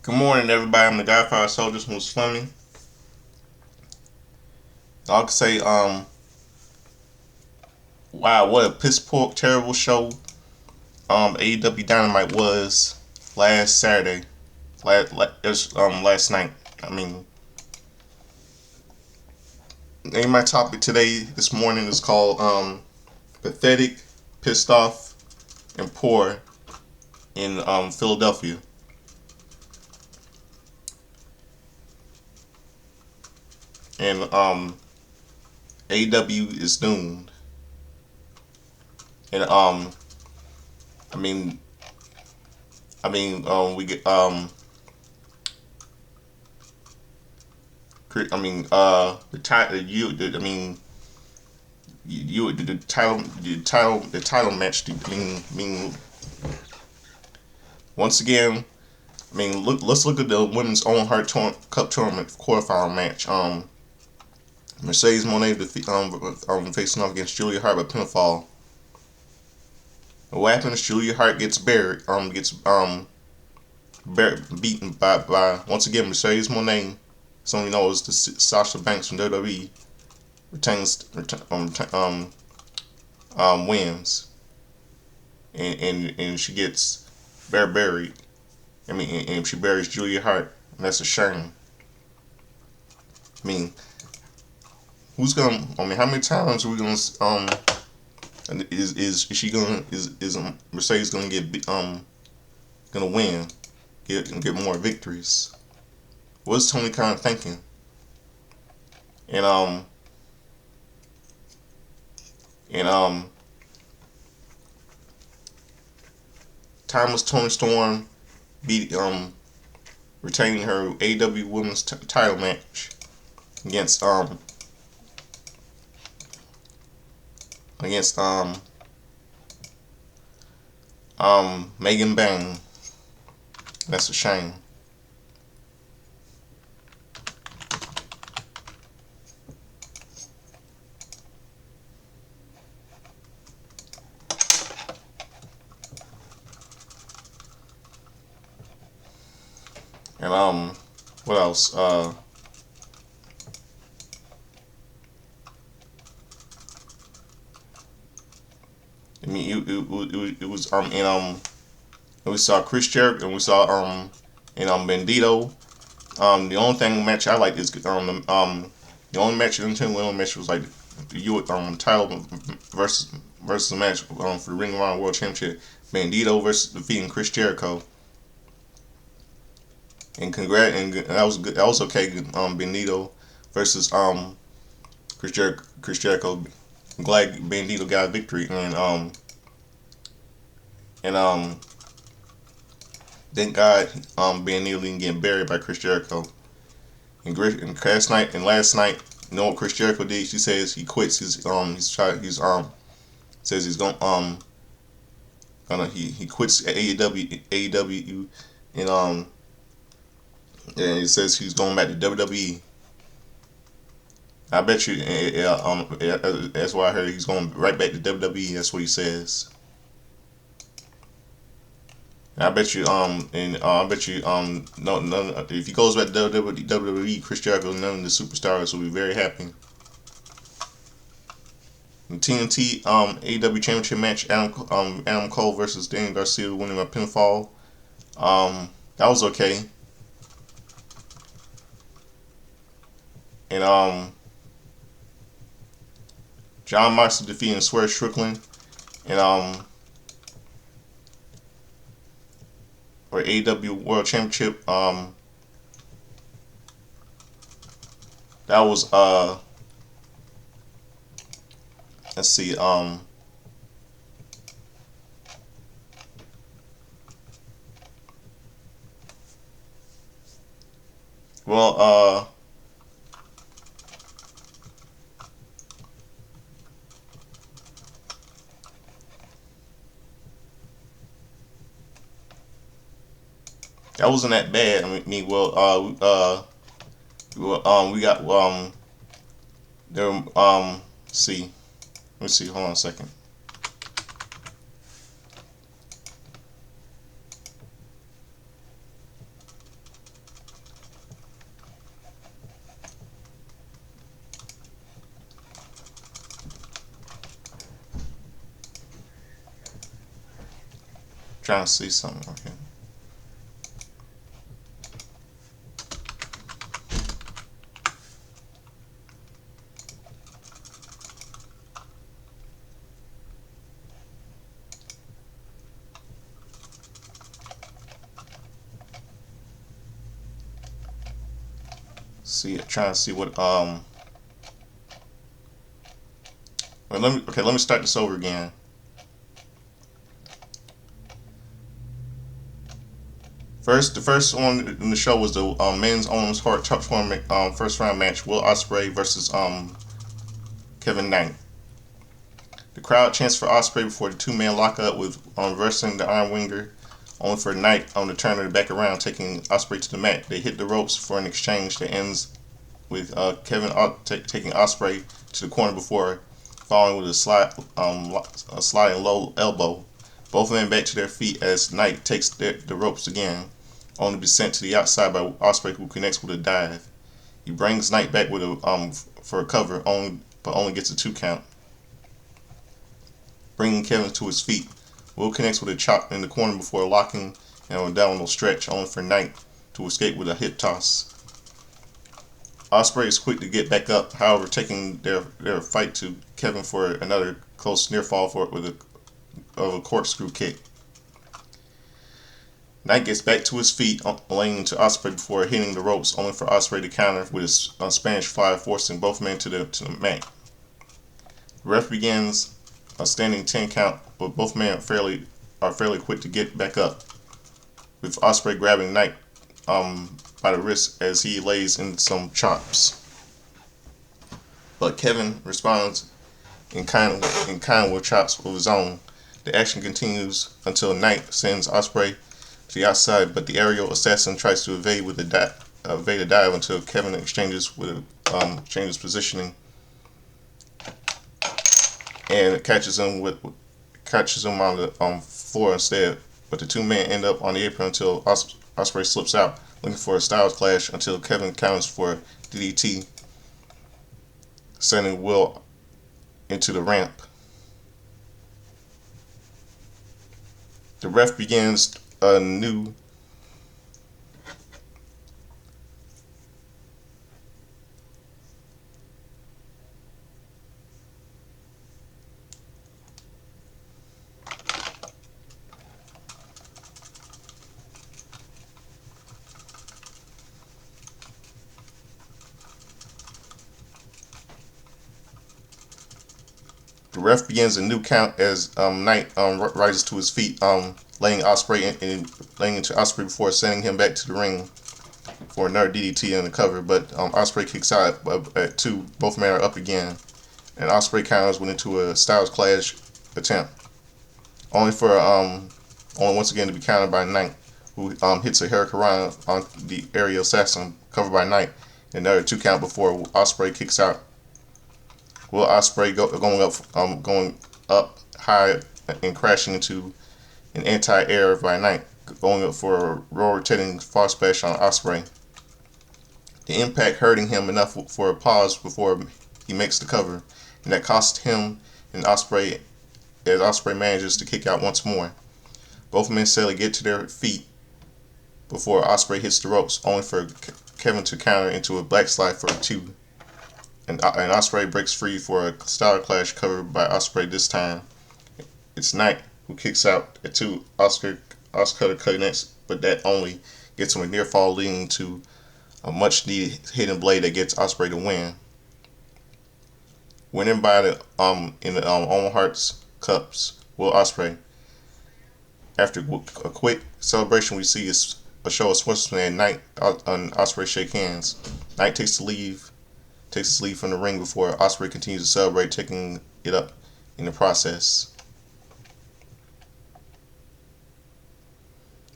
Good morning, everybody. I'm the Godfather Soldier from Swimming. I could say, wow, what a piss poor, terrible show. AEW Dynamite was last Saturday. Last night. I mean, my topic this morning is called pathetic, pissed off, and poor in Philadelphia. And AEW is doomed. And I mean, we get the title. The title match. Once again, let's look at the women's Owen Hart Cup tournament quarterfinal match. Mercedes Moné facing off against Julia Hart by pinfall. What happens? Julia Hart gets beaten by once again Mercedes Moné. Someone knows the Sasha Banks from WWE wins, and she gets buried. And she buries Julia Hart, and that's a shame. How many times are we gonna is Mercedes gonna gonna win, get more victories? What's Tony Khan thinking? And Timeless Tony Storm retaining her AEW Women's title match against Megan Bang. That's a shame. And what else? It was and we saw Chris Jericho and we saw Bandito. The only match I liked is the only match in the only match was like the title versus the match for the Ring of Honor World Championship. Bandito versus defeating Chris Jericho. And that was good. That was okay. Bandito versus Chris Jericho. I'm glad Bandito got a victory, and thank God Bandito didn't get buried by Chris Jericho. And last night, you know what Chris Jericho did? She says he quits. Says he's he quits AEW, and he says he's going back to WWE. I bet you, that's why I heard he's going right back to WWE. That's what he says. And I bet you, no, if he goes back to WWE, Chris Jericho, none of the superstars will be very happy. The TNT AEW Championship match, Adam Cole versus Daniel Garcia, winning by pinfall. That was okay. And John Moxley defeating Swerve Strickland, and for AEW World Championship. That was let's see, well, that wasn't that bad. We got there. See, let me see. Hold on a second. trying to see something right here. Trying to see what well, let me start this over again. The first one in the show was the men's Owens Hart tournament first round match: Will Ospreay versus Kevin Knight. The crowd chants for Ospreay before the two-man lockup with reversing the Iron Winger, only for Knight to turn it back around, taking Ospreay to the mat. They hit the ropes for an exchange that ends with Kevin taking Ospreay to the corner before following with a sliding low elbow. Both men back to their feet as Knight takes the ropes again, only to be sent to the outside by Ospreay, who connects with a dive. He brings Knight back with for a cover, but only gets a 2 count, bringing Kevin to his feet. Will connects with a chop in the corner before locking and a abdominal stretch, only for Knight to escape with a hip toss. Ospreay is quick to get back up, however, taking their fight to Kevin for another close near fall with a corkscrew kick. Knight gets back to his feet, laying into Ospreay before hitting the ropes, only for Ospreay to counter with a Spanish fly, forcing both men to the mat. The ref begins a standing 10 count, but both men are fairly quick to get back up, with Ospreay grabbing Knight by the wrist as he lays in some chops. But Kevin responds in kind with chops of his own. The action continues until Knight sends Ospreay to the outside, but the aerial assassin tries to evade a dive until Kevin exchanges positioning and catches him on the floor instead. But the two men end up on the apron until Ospreay slips out, looking for a Styles Clash until Kevin counters for DDT, sending Will into the ramp. The ref begins a new count as Knight rises to his feet, laying into Ospreay before sending him back to the ring for another DDT in the cover. But Ospreay kicks out at 2. Both men are up again, and Ospreay counters went into a Styles Clash attempt, only once again to be countered by Knight, who hits a Hurricane on the aerial assassin, covered by Knight. Another 2 count before Ospreay kicks out. Will Ospreay going up high and crashing into an anti-air by Knight, going up for a rotating fall splash on Ospreay. The impact hurting him enough for a pause before he makes the cover, and that costs him and Ospreay as Ospreay manages to kick out once more. Both men sadly get to their feet before Ospreay hits the ropes, only for Kevin to counter into a black slide for a 2. And Ospreay breaks free for a Styles Clash covered by Ospreay this time. It's Knight who kicks out at 2. Oscar connects, but that only gets him a near fall, leading to a much needed hidden blade that gets Ospreay to win. Winning by in the Owen Hart's Cups, Will Ospreay. After a quick celebration, we see a show of sportsmen and Knight and Ospreay shake hands. Knight takes his leave from the ring before Ospreay continues to celebrate, taking it up in the process.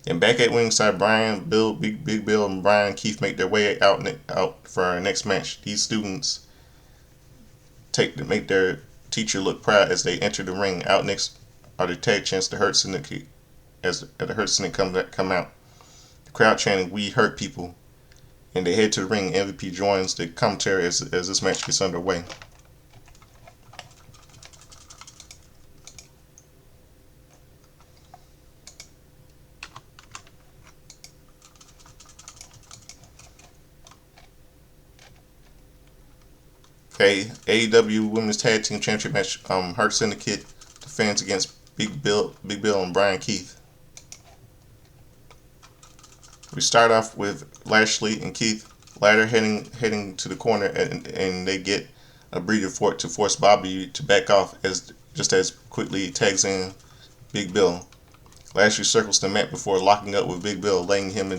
And back at ringside, Big Bill, and Brian Keith make their way out for our next match. These students make their teacher look proud as they enter the ring. Out next are the tag champs, the Hurt Syndicate, as the Hurt Syndicate come out. The crowd chanting, "We hurt people," and they head to the ring. MVP joins the commentary as this match gets underway. Okay, AEW Women's Tag Team Championship match. Hurt Syndicate defends against Big Bill and Brian Keith. We start off with Lashley and Keith ladder heading to the corner, and they get a breather for it to force Bobby to back off as quickly tags in Big Bill. Lashley circles the mat before locking up with Big Bill, laying him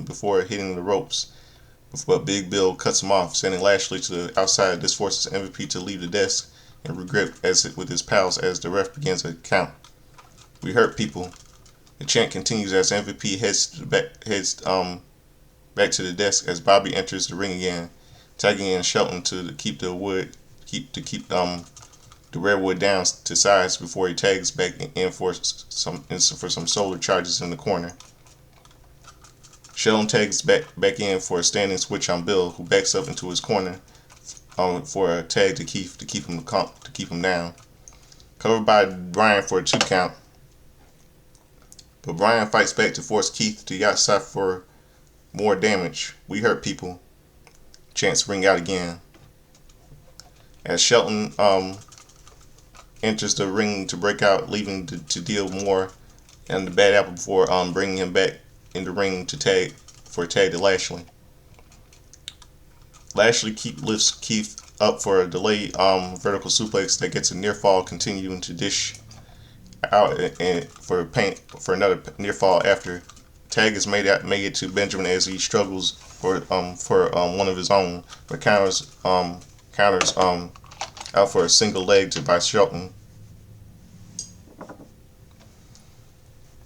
before hitting the ropes. But Big Bill cuts him off, sending Lashley to the outside. This forces MVP to leave the desk and regret with his pals as the ref begins a count. We hurt people. The chant continues as MVP heads back to the desk as Bobby enters the ring again, tagging in Shelton to keep the redwood down to size before he tags back in for some solar charges in the corner. Shelton tags back in for a standing switch on Bill, who backs up into his corner for a tag to keep him down. Covered by Brian for a 2 count. But Brian fights back to force Keith to the outside for more damage. We hurt people. Chants ring out again. As Shelton enters the ring to break out, leaving to deal more and the bad apple before bringing him back in the ring to tag to Lashley. Lashley lifts Keith up for a delayed vertical suplex that gets a near fall, continuing to dish out and for another near fall after. Tag is made it to Benjamin as he struggles for one of his own, but counters out for a single leg by Shelton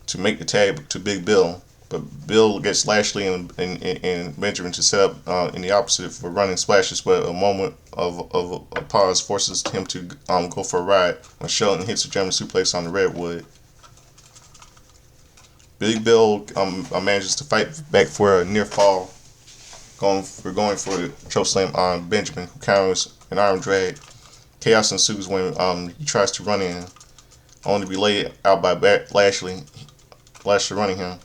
to make the tag to Big Bill. But Bill gets Lashley and Benjamin to set up in the opposite for running splashes, but a moment of a pause forces him to go for a ride when Shelton hits a German suplex on the redwood. Big Bill manages to fight back for a near fall, going for the chokeslam on Benjamin, who counters an arm drag. Chaos ensues when he tries to run in, only to be laid out by Lashley running him.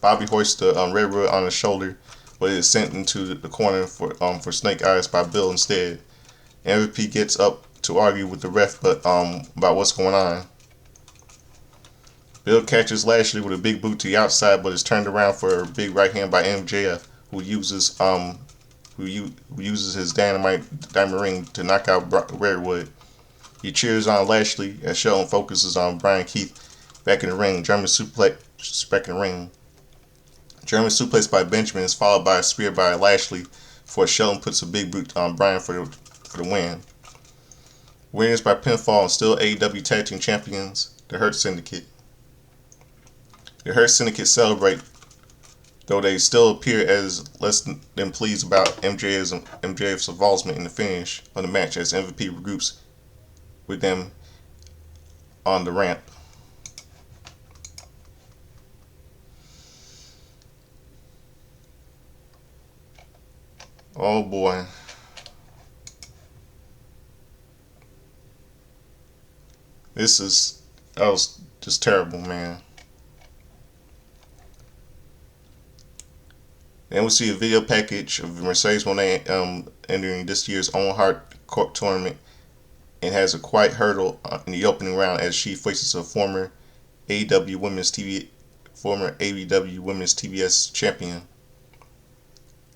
Bobby hoists the redwood on his shoulder, but is sent into the corner for Snake Eyes by Bill instead. MVP gets up to argue with the ref about what's going on. Bill catches Lashley with a big boot to the outside, but is turned around for a big right hand by MJF, who uses his diamond ring to knock out Redwood. He cheers on Lashley as Shelton focuses on Brian Keith back in the ring. German suplex back in the ring. German suplex by Benjamin is followed by a spear by Lashley before Shelton puts a big boot on Brian for the win. Winners by pinfall and still AEW Tag Team Champions, the Hurt Syndicate. The Hurt Syndicate celebrate, though they still appear as less than pleased about MJF's involvement in the finish of the match as MVP regroups with them on the ramp. Oh boy. That was just terrible, man. Then we see a video package of Mercedes Moné entering this year's Owen Hart Court tournament and has a quiet hurdle in the opening round as she faces a former AEW Women's TBS champion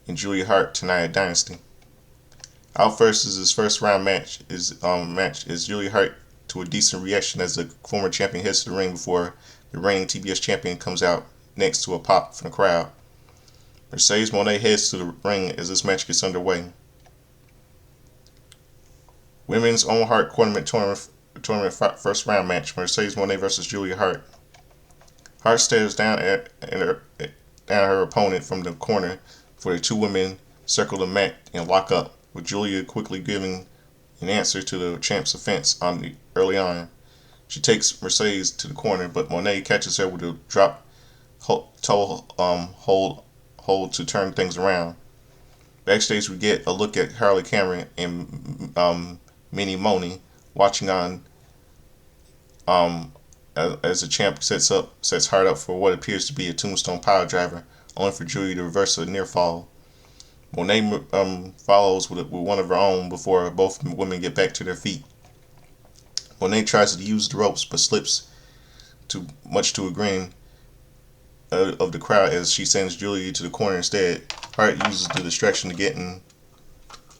in Julia Hart tonight at Dynasty. Out first is his first round match is Julia Hart to a decent reaction as the former champion heads to the ring before the reigning TBS champion comes out next to a pop from the crowd. Mercedes Moné heads to the ring as this match gets underway. Women's Owen Hart tournament first round match: Mercedes Moné versus Julia Hart. Hart stares down at her opponent from the corner for the two women circle the mat and lock up, with Julia quickly giving an answer to the champ's offense early on. She takes Mercedes to the corner, but Moné catches her with a drop toe hold to turn things around. Backstage, we get a look at Harley Cameron and Minnie Mooney watching on as the champ sets Hart up for what appears to be a tombstone pile driver, only for Julia to reverse a near fall. Monet follows with one of her own before both women get back to their feet. Monet tries to use the ropes but slips too much to a grin of the crowd as she sends Julia to the corner instead. Hart uses the distraction to get in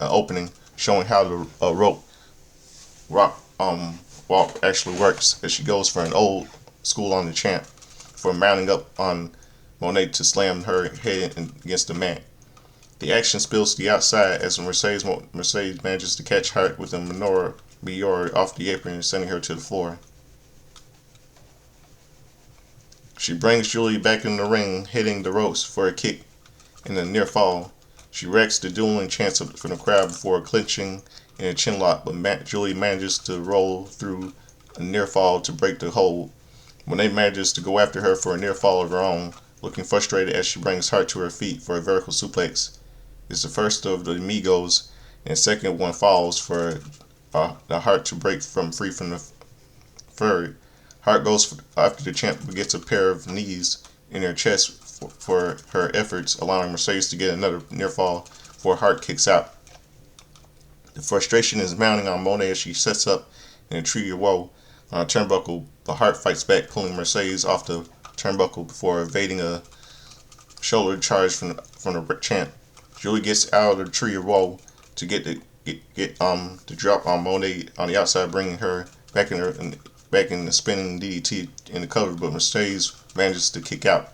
an opening, showing how the rope rock walk actually works as she goes for an old school on the champ for mounting up on Monet to slam her head against the mat. The action spills to the outside as Mercedes manages to catch Hart with a Miori off the apron, sending her to the floor. She brings Julie back in the ring, hitting the ropes for a kick and a near fall. She wrecks the dueling chance from the crowd before clinching in a chin lock, but Julie manages to roll through a near fall to break the hold. Monet manages to go after her for a near fall of her own, looking frustrated as she brings Hart to her feet for a vertical suplex. It's the first of the Amigos, and the second one falls for the Hart to break free from the fur. Hart goes after the champ but gets a pair of knees in her chest for her efforts, allowing Mercedes to get another near fall before Hart kicks out. The frustration is mounting on Monet as she sets up in a tree of woe on a turnbuckle, but Hart fights back, pulling Mercedes off the turnbuckle before evading a shoulder charge from the champ. Julie gets out of the tree of woe to get the drop on Monet on the outside, bringing her back in the spinning DDT in the cover, but Mercedes manages to kick out.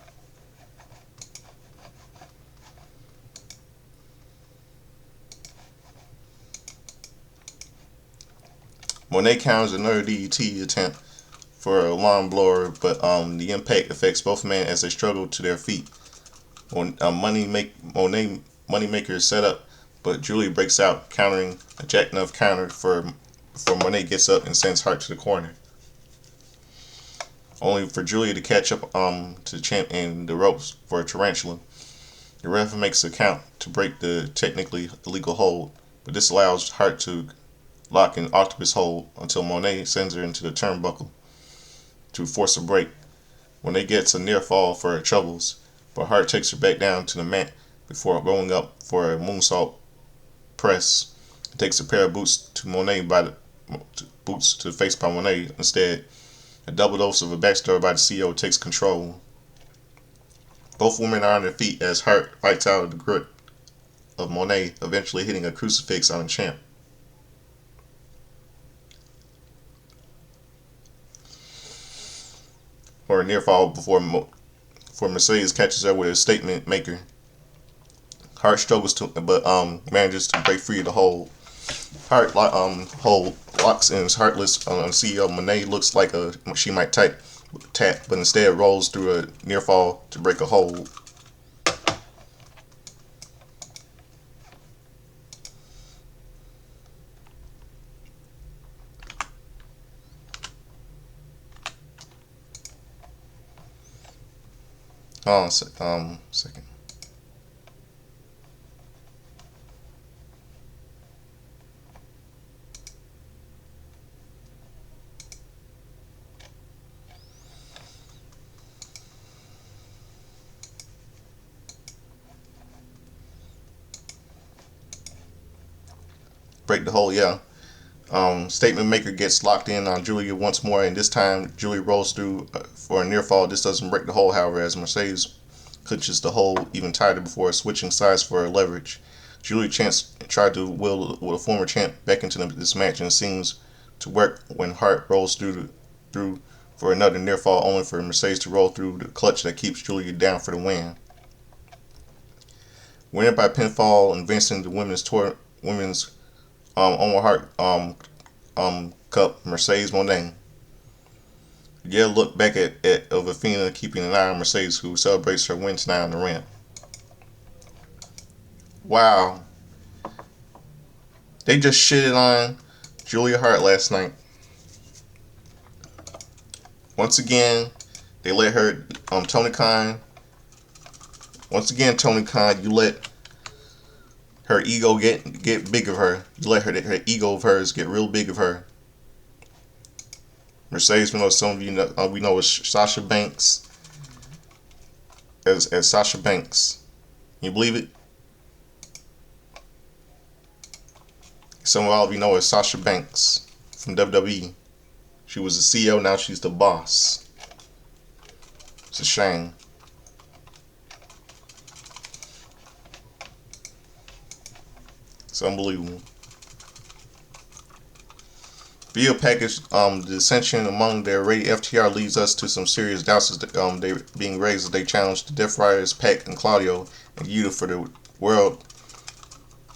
Monet counters another DDT attempt for a lawn blower, but the impact affects both men as they struggle to their feet. Moneymaker is set up, but Julie breaks out, countering a jackknife counter before Monet gets up and sends Hart to the corner. Only for Julia to catch up to the champ in the ropes for a tarantula. The ref makes a count to break the technically illegal hold, but this allows Hart to lock an octopus hold until Monet sends her into the turnbuckle to force a break. Monet gets a near fall for her troubles, but Hart takes her back down to the mat before going up for a moonsault press. He takes a pair of boots to the face by Monet instead. A double dose of a backstabber by the CEO takes control. Both women are on their feet as Hart fights out of the grip of Monet, eventually hitting a crucifix on the champ. For a near fall before Mercedes catches her with a statement maker. Hart struggles but manages to break free of the hold. Hart hold locks and is heartless on CEO. Monet looks like she might tap, but instead rolls through a near fall to break a hold. Second. Break the hole, yeah. Statement maker gets locked in on Julia once more, and this time Julia rolls through for a near fall. This doesn't break the hole, however, as Mercedes clinches the hole even tighter before switching sides for leverage. Julia tried to will a former champ back into this match, and it seems to work when Hart rolls through for another near fall, only for Mercedes to roll through the clutch that keeps Julia down for the win. Winner by pinfall, advancing the women's Owen Hart Cup, Mercedes Monet. Yeah, look back at Athena keeping an eye on Mercedes, who celebrates her win tonight on the ramp. Wow. They just shitted on Julia Hart last night. Once again, they let her, Tony Khan. Once again, Tony Khan, you let her ego get big of her. You let her ego of hers get real big of her. Mercedes, we know some of you know, we know as Sasha Banks. As Sasha Banks. Can you believe it? Some of all of you know is Sasha Banks from WWE. She was the CEO, now she's the boss. It's a shame. It's unbelievable. Video package, the dissension among their rated FTR leads us to some serious doubts as they being raised as they challenge the Death Riders, Pac and Claudio and Yuta for the World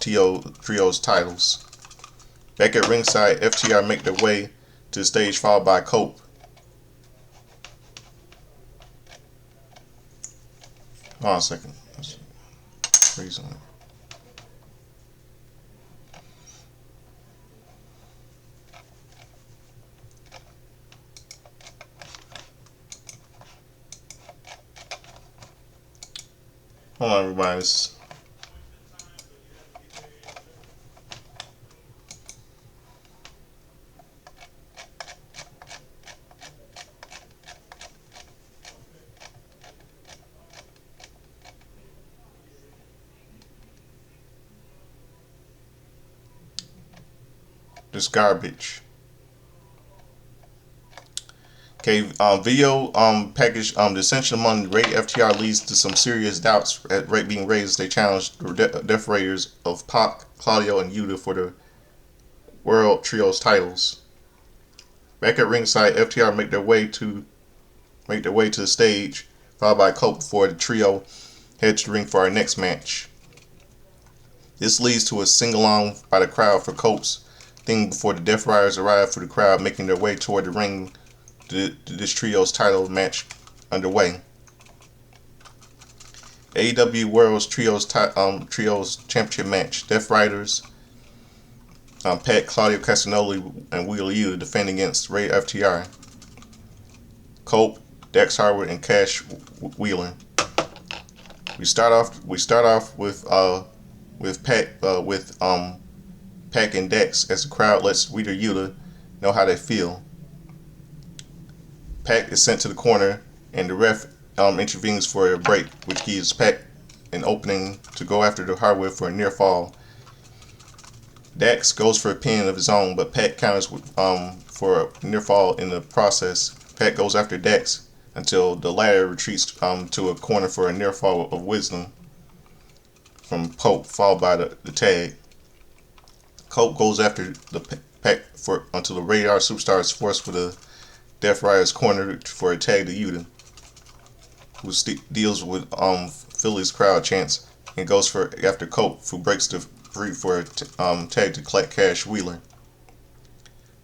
Trios titles. Back at ringside, FTR make their way to the stage, followed by Cope. Hold on a second. Recently. Hold on, everybody. This garbage. Okay, video package dissension among the Rated FTR leads to some serious doubts at rate being raised as they challenge the Death Raiders of Pac, Claudio, and Yuta for the World Trios titles. Back at ringside, FTR make their way to the stage, followed by Cope before the trio head to the ring for our next match. This leads to a sing-along by the crowd for Cope's thing before the Death Riders arrive for the crowd making their way toward the ring to this trio's title match underway. AEW World's Trios Championship match. Death Riders, Pat, Claudio Castagnoli, and Wheeler Yuta defend against Ray FTR. Cope, Dax Harwood, and Cash Wheeler. We start off with Pac and Dax as the crowd lets Wheeler Yuta know how they feel. Pac is sent to the corner, and the ref intervenes for a break, which gives Pac an opening to go after the Harwood for a near fall. Dax goes for a pin of his own, but Pac counters for a near fall in the process. Pac goes after Dax until the latter retreats to a corner for a near fall of wisdom from Cope, followed by the tag. Cope goes after the Pac until the Radar Superstar is forced for the Death Riders corner for a tag to Yuta, who deals with Philly's crowd chants and goes after Cope, who breaks the free for a tag to Cash Wheeler.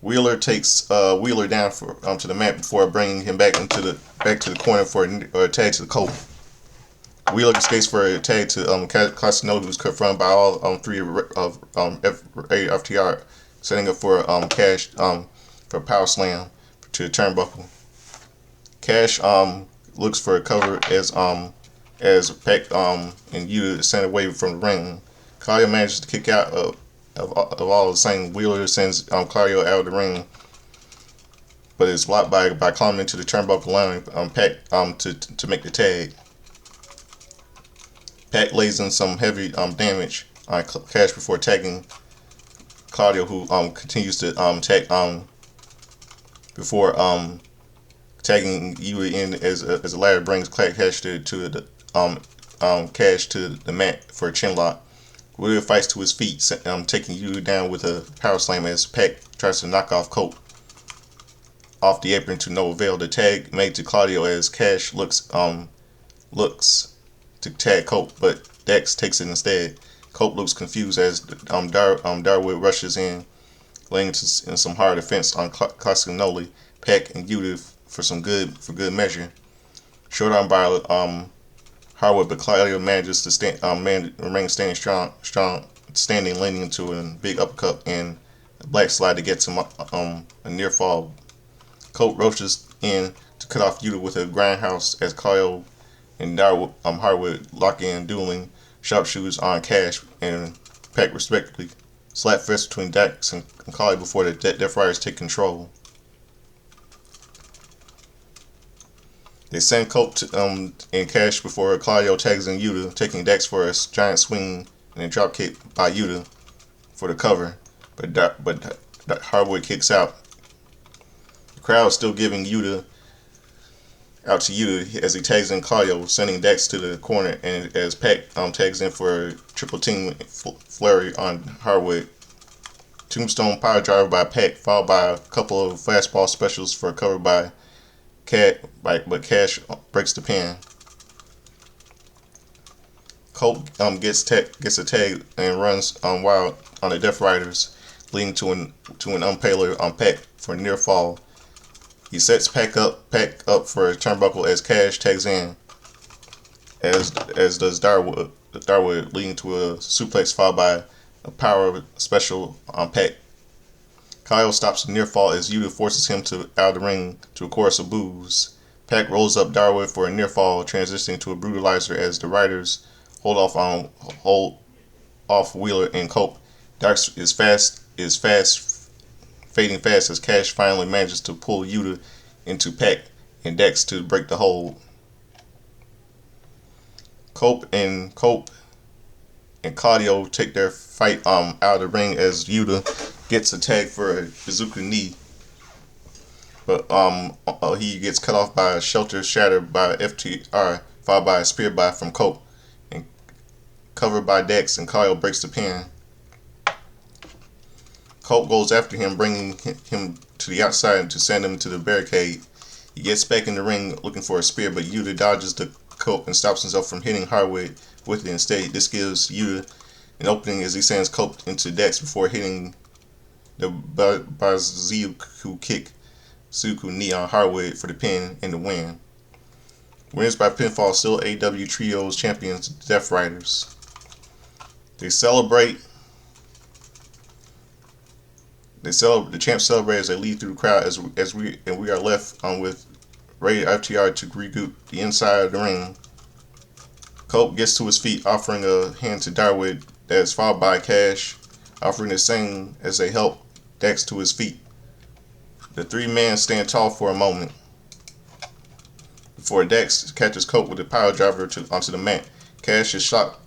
Wheeler takes Wheeler down to the mat before bringing him back to the corner for a tag to the Cope. Wheeler escapes for a tag to Castagnoli, who's confronted by all three of FTR, setting up for Cash for a power slam to the turnbuckle. Cash looks for a cover as Pac and Yuta is sent away from the ring. Claudio manages to kick out of all the same. Wheeler sends Claudio out of the ring, but is blocked by climbing into the turnbuckle, allowing Pac to make the tag. Pac lays in some heavy damage on Cash before tagging Claudio, who continues to tag before tagging Yuta in as the latter brings Cash to the Cash to the mat for a chin lock. Wheeler fights to his feet, taking Yuta down with a power slam as Pac tries to knock off Cope off the apron to no avail. The tag made to Claudio as Cash looks to tag Cope, but Dax takes it instead. Cope looks confused as Darwood rushes in, laying in some hard defense on Castagnoli, Pac, and Yuta for good measure. Short arm by Harwood, but Claudio manages to remain standing strong, leaning into a big uppercut and a black slide that gets him a near fall. Cope rushes in to cut off Yuta with a grindhouse as Claudio and Harwood lock in, dueling sharpshooters on Cash and Pac respectively. Slap fest between Dax and Claudio before the Death Riders take control. They send Cope and Cash before Claudio tags in Yuta, taking Dax for a giant swing and a drop kick by Yuta for the cover. but Hardwood kicks out. The crowd is still giving Yuta out to Yuta as he tags in Claudio, sending Dex to the corner, and as Pac tags in for a triple team flurry on Hardwood. Tombstone power driver by Pac, followed by a couple of fastball specials for a cover by but Cash breaks the pin. Colt gets a tag and runs wild on the Death Riders, leading to an impaler on Pac for a near fall. He sets Pac up for a turnbuckle as Cash tags in, as does Darwood, leading to a suplex followed by a power special on Pac. Kyle stops the near fall as Yuta forces him out of the ring to a chorus of boos. Pac rolls up Darwood for a near fall, transitioning to a brutalizer as the Riders hold off Wheeler and Cope. Dax is fading fast as Cash finally manages to pull Yuta into Pac and Dex to break the hold. Cope and Claudio take their fight out of the ring as Yuta gets a tag for a bazooka knee, but he gets cut off by a shelter shattered by FTR, followed by a spear by from Cope, and covered by Dex, and Claudio breaks the pin. Cope goes after him, bringing him to the outside to send him to the barricade. He gets back in the ring looking for a spear, but Yuta dodges the Cope and stops himself from hitting Hardwood with it instead. This gives Yuta an opening as he sends Cope into Dex before hitting the Bazooka kick, Suku knee on Hardwood for the pin and the win. Wins by pinfall, still AEW Trios champions, Death Riders. They celebrate. The champs celebrate as they lead through the crowd as we are left with Ray FTR to regroup the inside of the ring. Cope gets to his feet, offering a hand to Darwood, that is followed by Cash, offering the same as they help Dex to his feet. The three men stand tall for a moment before Dex catches Cope with a power driver onto the mat. Cash is shocked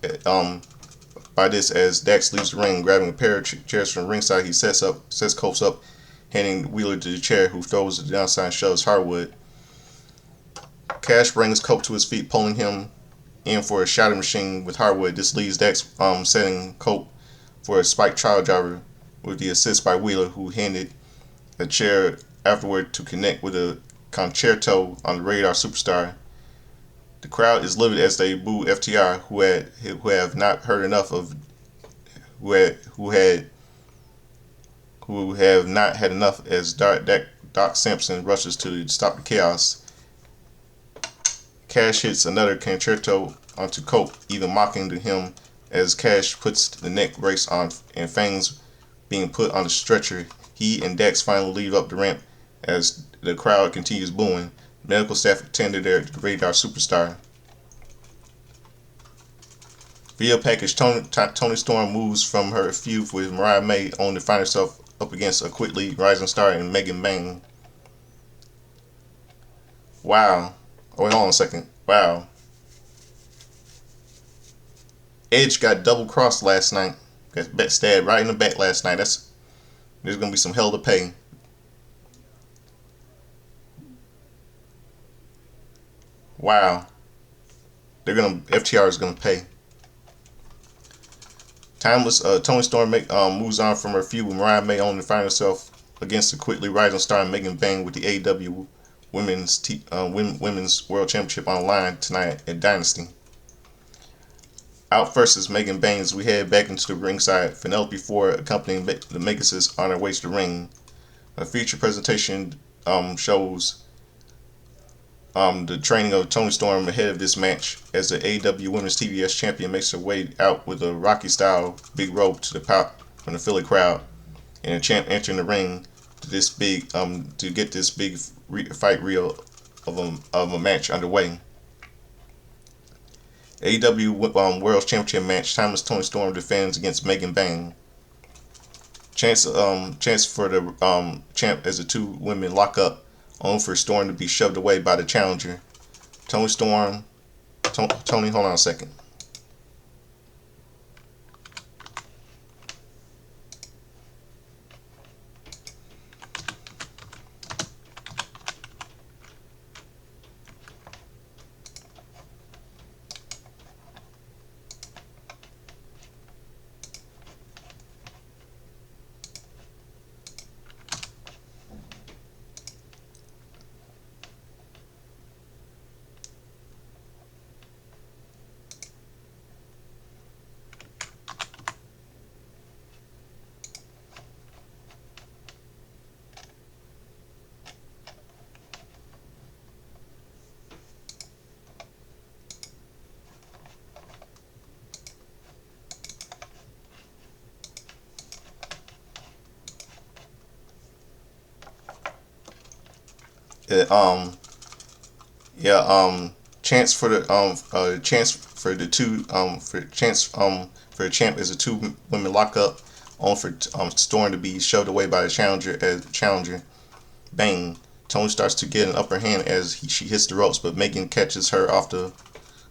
by this as Dex leaves the ring, grabbing a pair of chairs from ringside. He sets Cope up, handing Wheeler to the chair, who throws it downside and shoves Hardwood. Cash brings Cope to his feet, pulling him in for a shatter machine with Hardwood. This leaves Dex setting Cope for a spike trial driver with the assist by Wheeler, who handed a chair afterward to connect with a concerto on the Radar Superstar. The crowd is livid as they boo FTR, who have not heard enough of who have not had enough as Doc Sampson rushes to stop the chaos. Cash hits another concerto onto Cope, even mocking to him as Cash puts the neck brace on and Fangs being put on the stretcher. He and Dex finally leave up the ramp as the crowd continues booing. Medical staff attended the Radar Superstar. Via package, Toni Storm moves from her feud with Mariah May on to find herself up against a quickly rising star in Megan Bang. Wow. Oh, wait, hold on a second. Wow. Edge got double crossed last night. Got stabbed right in the back last night. There's gonna be some hell to pay. Wow. FTR is gonna pay. Timeless. Toni Storm moves on from her feud with Mariah May on to find herself against the quickly rising star Megan Bang with the AEW Women's World Championship on the line tonight at Dynasty. Out first is Megan Bang as we head back into the ringside. Penelope Ford accompanying the Megasis on her way to the ring. A feature presentation shows the training of Toni Storm ahead of this match as the AEW Women's TBS Champion makes her way out with a Rocky-style big rope to the pop from the Philly crowd, and the champ entering the ring to get this big fight reel of a match underway. AEW World Championship match. Timeless Toni Storm defends against Megan Bang. Chance for the champ as the two women lock up, on for Storm to be shoved away by the challenger. Toni, hold on a second. It, yeah, chance for the two for the champ is the two women lock up on for Storm to be shoved away by the challenger Bang. Tony starts to get an upper hand as she hits the ropes, but Megan catches her off the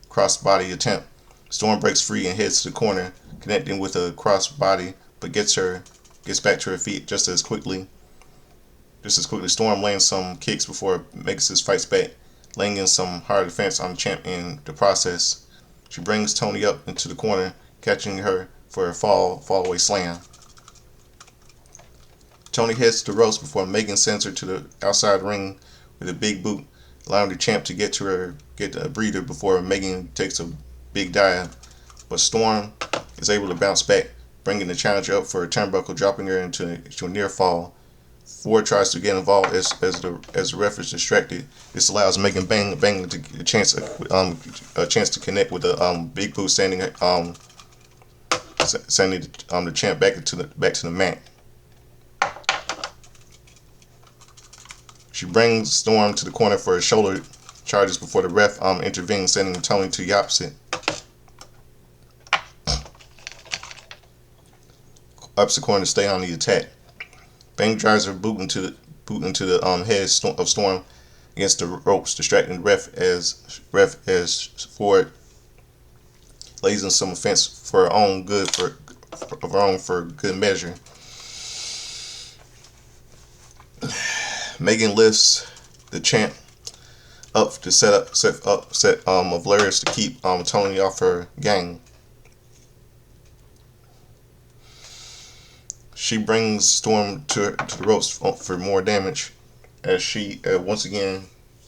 crossbody attempt. Storm breaks free and heads to the corner, connecting with a crossbody, but gets back to her feet just as quickly. Storm lands some kicks before Megasis fights back, laying in some hard defense on the champ in the process. She brings Tony up into the corner, catching her for a fall away slam. Tony heads to the ropes before Megan sends her to the outside ring with a big boot, allowing the champ to get a breather before Megan takes a big dive. But Storm is able to bounce back, bringing the challenger up for a turnbuckle, dropping her into a near fall. Ford tries to get involved as the ref is distracted. This allows Megan Bang to get a chance to connect with a big boot, sending the champ back to the mat. She brings Storm to the corner for a shoulder charges before the ref intervenes, sending Tony to the opposite corner to stay on the attack. Bang drives her boot into the head of Storm against the ropes, distracting the ref as Ford lays in some offense for her own good for good measure. Megan lifts the champ up to set of ladders to keep Tony off her gang. She brings Storm to the ropes for more damage, as she once again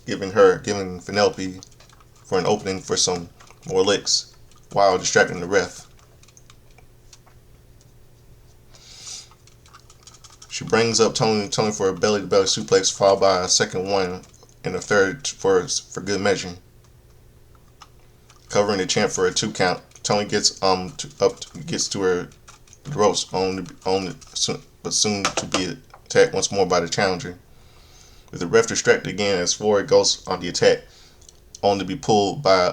giving Penelope for an opening for some more licks while distracting the ref. She brings up Tony for a belly-to-belly suplex, followed by a second one and a third for good measure. Covering the champ for a 2 count, Tony gets to her ropes, but soon to be attacked once more by the challenger. With the ref distracted again as Ford goes on the attack, only to be pulled by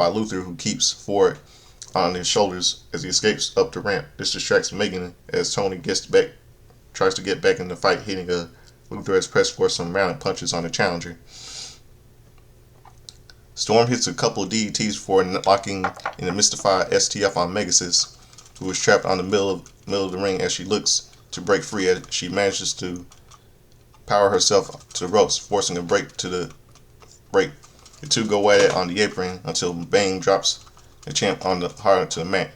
Luther, who keeps Ford on his shoulders as he escapes up the ramp. This distracts Megan as Tony tries to get back in the fight, hitting Luther as pressed for some rounded punches on the challenger. Storm hits a couple of DDTs before locking in a mystified STF on Megasis, who is trapped on the middle of the ring as she looks to break free. As she manages to power herself to the ropes, forcing a break. The two go at it on the apron until Bang drops the champ hard to the mat,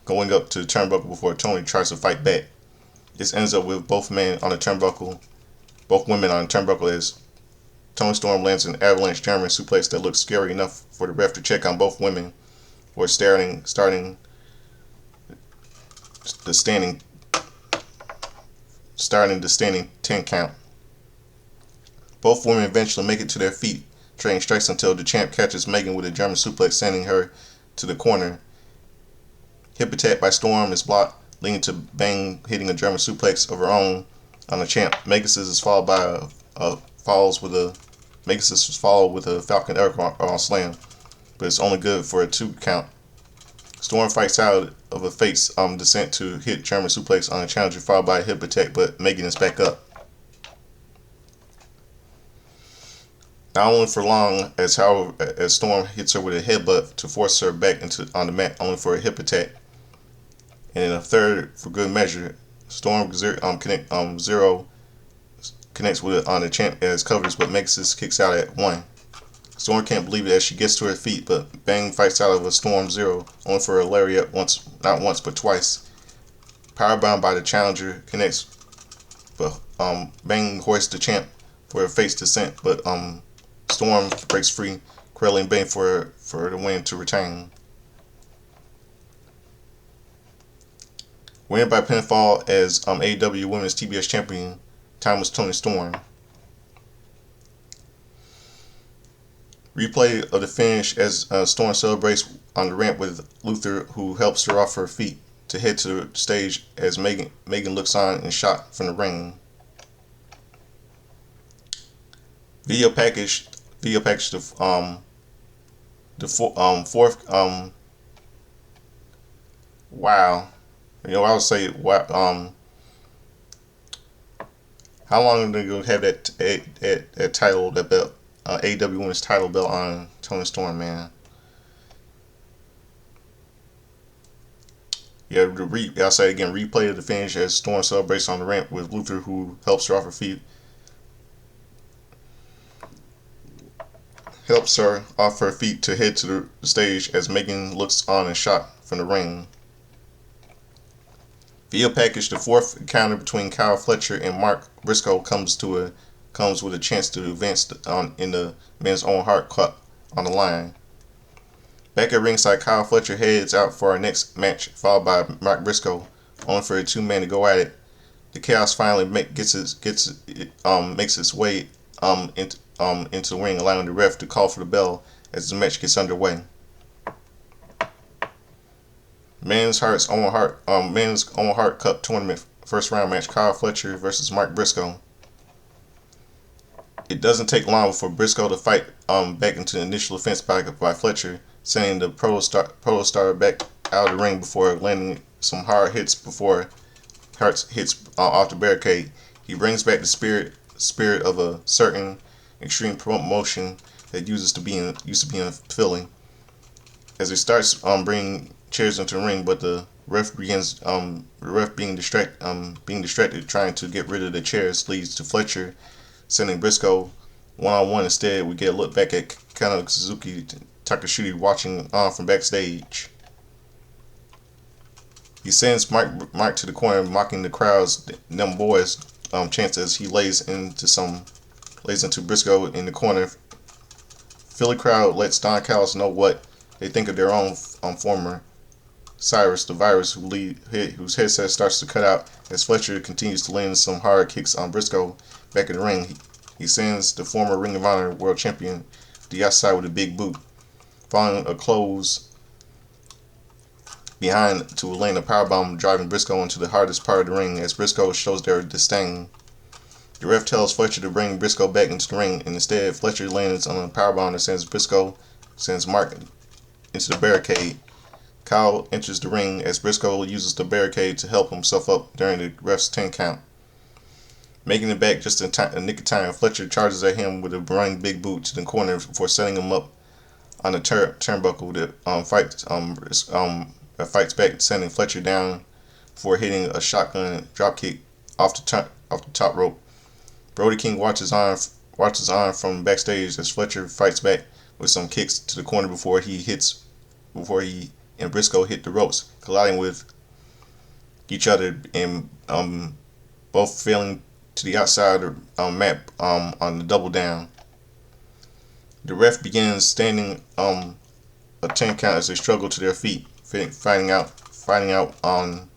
going up to the turnbuckle before Tony tries to fight back. This ends up with both women on the turnbuckle as Tony Storm lands an avalanche German suplex that looks scary enough for the ref to check on both women for starting the standing 10 count. Both women eventually make it to their feet, trading strikes until the champ catches Megan with a German suplex, sending her to the corner. Hip attack by Storm is blocked, leading to Bang hitting a German suplex of her own on the champ. Megasis is followed with a Falcon Arrow slam, but it's only good for a 2 count. Storm fights out of a face descent to hit German suplex on the challenger, followed by a hip attack, but Megan is back up. Not only for long, as Storm hits her with a headbutt to force her back on the mat, only for a hip attack. And in a third for good measure, Storm Zero connects with it on the champ as covers, but Megasis kicks out at 1. Storm can't believe it as she gets to her feet, but Bang fights out of a Storm Zero, only for a lariat not once but twice. Powerbound by the challenger connects, but Bang hoists the champ for a face descent, but Storm breaks free, quelling Bang for the win to retain. Winning by pinfall as AEW Women's TBS Champion, Timeless Toni Storm. Replay of the finish as Storm celebrates on the ramp with Luther, who helps her off her feet to head to the stage as Megan looks on in shock from the ring. Video package, fourth wow. I would say wow. How long are they gonna have that title, that belt, AEW Women's title belt on Toni Storm, man? Yeah, I'll say again, replay of the finish as Storm celebrates on the ramp with Luther, who helps her off her feet. Helps her off her feet to head to the stage as Megan looks on and shot from the ring. Via package, the fourth encounter between Kyle Fletcher and Mark Briscoe comes with a chance to advance in the men's own heart cup on the line. Back at ringside, Kyle Fletcher heads out for our next match, followed by Mark Briscoe, only for the two men to go at it. The chaos finally makes its way into the ring, allowing the ref to call for the bell as the match gets underway. Men's own heart cup tournament first round match: Kyle Fletcher versus Mark Briscoe. It doesn't take long for Briscoe to fight back into the initial offense by Fletcher, sending the Proto Star back out of the ring before landing some hard hits off the barricade. He brings back the spirit of a certain extreme promotion that used to be in Philly. As he starts bringing chairs into the ring, but the ref being distracted trying to get rid of the chairs leads to Fletcher sending Briscoe one-on-one. Instead, we get a look back at Kana Suzuki Takashita watching on from backstage. He sends Mark to the corner, mocking the crowd's them boys chants as he lays into Briscoe in the corner. Philly crowd lets Don Callis know what they think of their own former Cyrus the Virus, whose headset starts to cut out as Fletcher continues to land some hard kicks on Briscoe back in the ring. He sends the former Ring of Honor World Champion to the outside with a big boot, following a close behind to land a powerbomb, driving Briscoe into the hardest part of the ring as Briscoe shows their disdain. The ref tells Fletcher to bring Briscoe back into the ring, and instead Fletcher lands on a powerbomb that sends Mark into the barricade. Kyle enters the ring as Briscoe uses the barricade to help himself up during the ref's 10 count. Making it back just in a nick of time, Fletcher charges at him with a running big boot to the corner before setting him up on the turnbuckle that fights back, sending Fletcher down before hitting a shotgun dropkick off the top rope. Brody King watches on from backstage as Fletcher fights back with some kicks to the corner before he and Briscoe hit the ropes, colliding with each other and both failing to the outside of the mat on the double down. The ref begins standing a 10 count as they struggle to their feet, fighting out on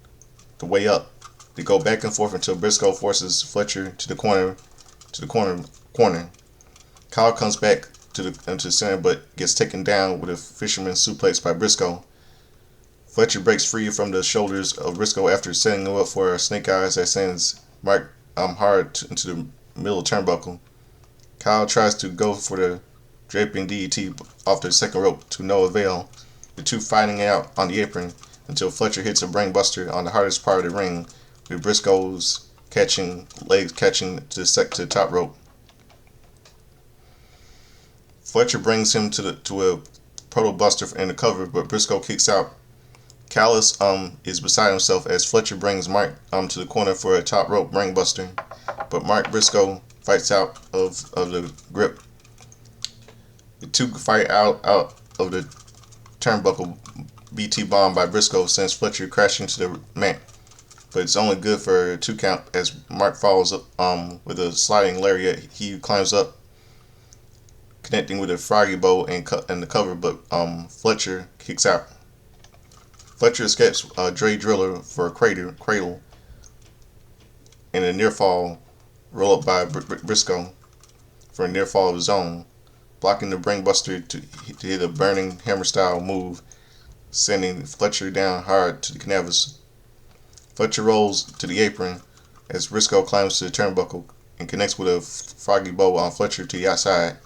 the way up. They go back and forth until Briscoe forces Fletcher to the corner. Kyle comes back into the center but gets taken down with a fisherman suplex by Briscoe. Fletcher breaks free from the shoulders of Briscoe after setting him up for a snake eyes that sends Mark hard into the middle of the turnbuckle. Kyle tries to go for the draping DDT off the second rope to no avail. The two fighting out on the apron until Fletcher hits a brainbuster on the hardest part of the ring, with Briscoe's legs catching to the top rope. Fletcher brings him to a proto buster in the cover, but Briscoe kicks out. Callis is beside himself as Fletcher brings Mark to the corner for a top rope brainbuster, but Mark Briscoe fights out of the grip. The two fight out of the turnbuckle. BT bomb by Briscoe sends Fletcher crashing to the mat, but it's only good for a 2 count as Mark follows up with a sliding lariat. He climbs up, connecting with a froggy bow and the cover, but Fletcher kicks out. Fletcher escapes Dre Driller for a cradle and a near fall roll up by Briscoe for a near fall of his own, blocking the brainbuster to hit a burning hammer style move, sending Fletcher down hard to the canvas. Fletcher rolls to the apron as Briscoe climbs to the turnbuckle and connects with a froggy bow on Fletcher to the outside.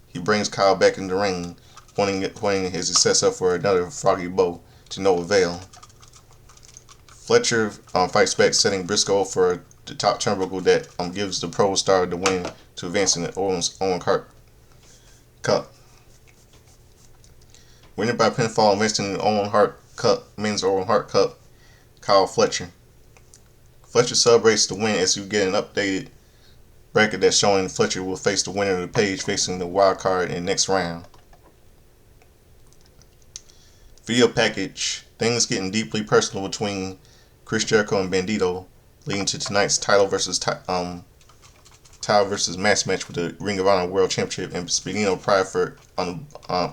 He brings Kyle back in the ring, pointing his successor for another froggy bow to no avail. Fletcher fights back, setting Briscoe for the top turnbuckle that gives the Pro Star the win to advance in the Owen Hart Cup. Winning by pinfall, advancing in the Owen Hart Cup, men's Owen Hart Cup, Kyle Fletcher. Fletcher celebrates the win as we get an updated bracket that's showing Fletcher will face the winner of the page facing the wild card in the next round. Video package. Things getting deeply personal between Chris Jericho and Bandito, leading to tonight's title versus mass match with the Ring of Honor World Championship and Spinino Pride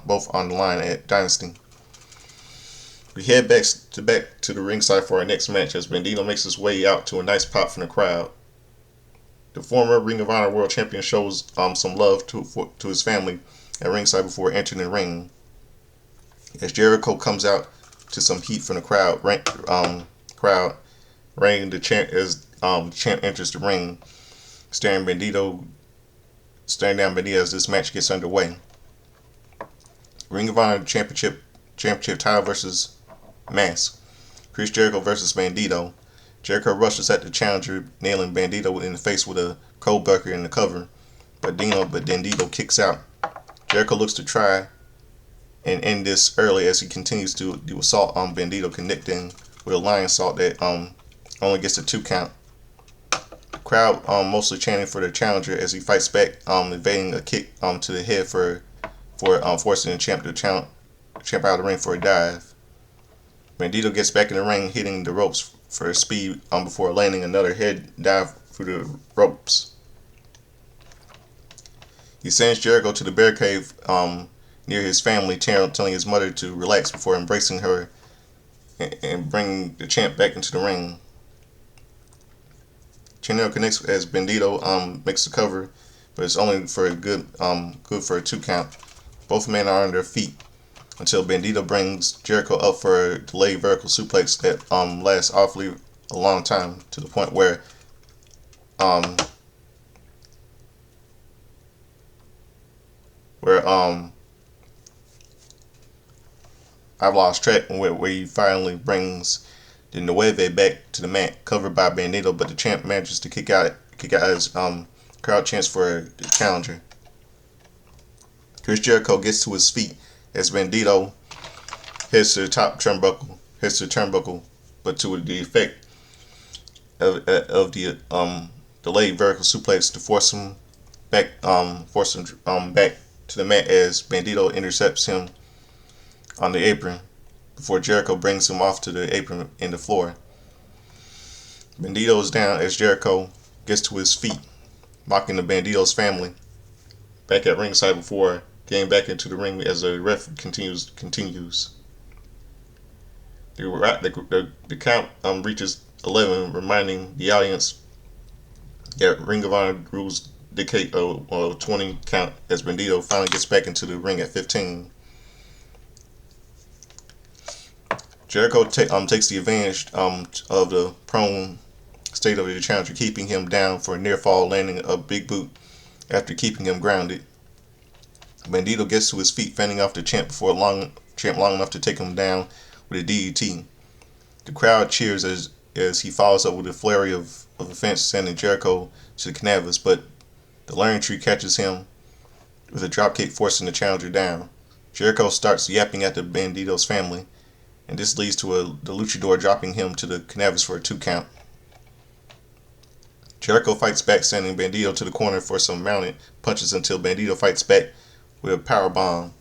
both on the line at Dynasty. We head back to the ringside for our next match as Bandito makes his way out to a nice pop from the crowd. The former Ring of Honor World Champion shows some love to his family at ringside before entering the ring. As Jericho comes out to some heat from the crowd, raining the chant as the champ enters the ring, staring down Bandito as this match gets underway. Ring of Honor Championship title versus mask. Chris Jericho versus Bandito. Jericho rushes at the challenger, nailing Bandito in the face with a cold bucker in the cover, but Bandito kicks out. Jericho looks to try and end this early as he continues to do assault on Bandito, connecting with a lion salt that only gets a 2 count. The crowd mostly chanting for the challenger as he fights back, evading a kick to the head for forcing the champ out of the ring for a dive. Bandito gets back in the ring, hitting the ropes for speed before landing another head dive through the ropes. He sends Jericho to the bear cave near his family, telling his mother to relax before embracing her and bringing the champ back into the ring. Chanel connects as Bandito makes the cover, but it's only for a good for a 2 count. Both men are on their feet until Bandito brings Jericho up for a delayed vertical suplex that lasts awfully a long time, to the point where I've lost track where he finally brings the Nueve back to the mat, covered by Bandito, but the champ manages to kick out his crowd chants for the challenger. Chris Jericho gets to his feet as Bandito heads to the turnbuckle, but to the effect of the delayed vertical suplex to force him back to the mat as Bandito intercepts him on the apron before Jericho brings him off to the apron in the floor. Bandito is down as Jericho gets to his feet, mocking the Bandito's family back at ringside before getting back into the ring as the ref continues. The count reaches 11, reminding the audience that Ring of Honor rules dictate a 20 count as Bandito finally gets back into the ring at 15. Jericho takes the advantage of the prone state of the challenger, keeping him down for a near fall, landing a big boot after keeping him grounded. Bandito gets to his feet, fending off the champ long enough to take him down with a DDT. The crowd cheers as he follows up with a flurry of offense, sending Jericho to the canvas, but the Learning Tree catches him with a dropkick, forcing the challenger down. Jericho starts yapping at the Bandito's family, and this leads to the luchador dropping him to the canvas for a 2 count. Jericho fights back, sending Bandito to the corner for some mounted punches until Bandito fights back with a power bomb,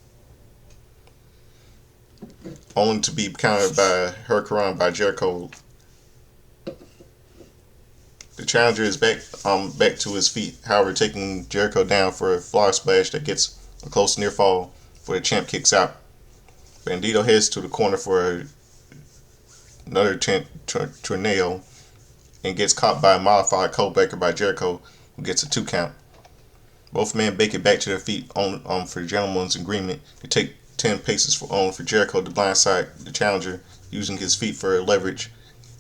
only to be countered by Hurricane by Jericho. The challenger is back to his feet, however, taking Jericho down for a flower splash that gets a close near fall before the champ kicks out. Bandito heads to the corner for another tornado and gets caught by a modified coldbreaker by Jericho, who gets a 2 count. Both men make it back to their feet for the gentleman's agreement to take 10 paces for Jericho to blindside the challenger, using his feet for leverage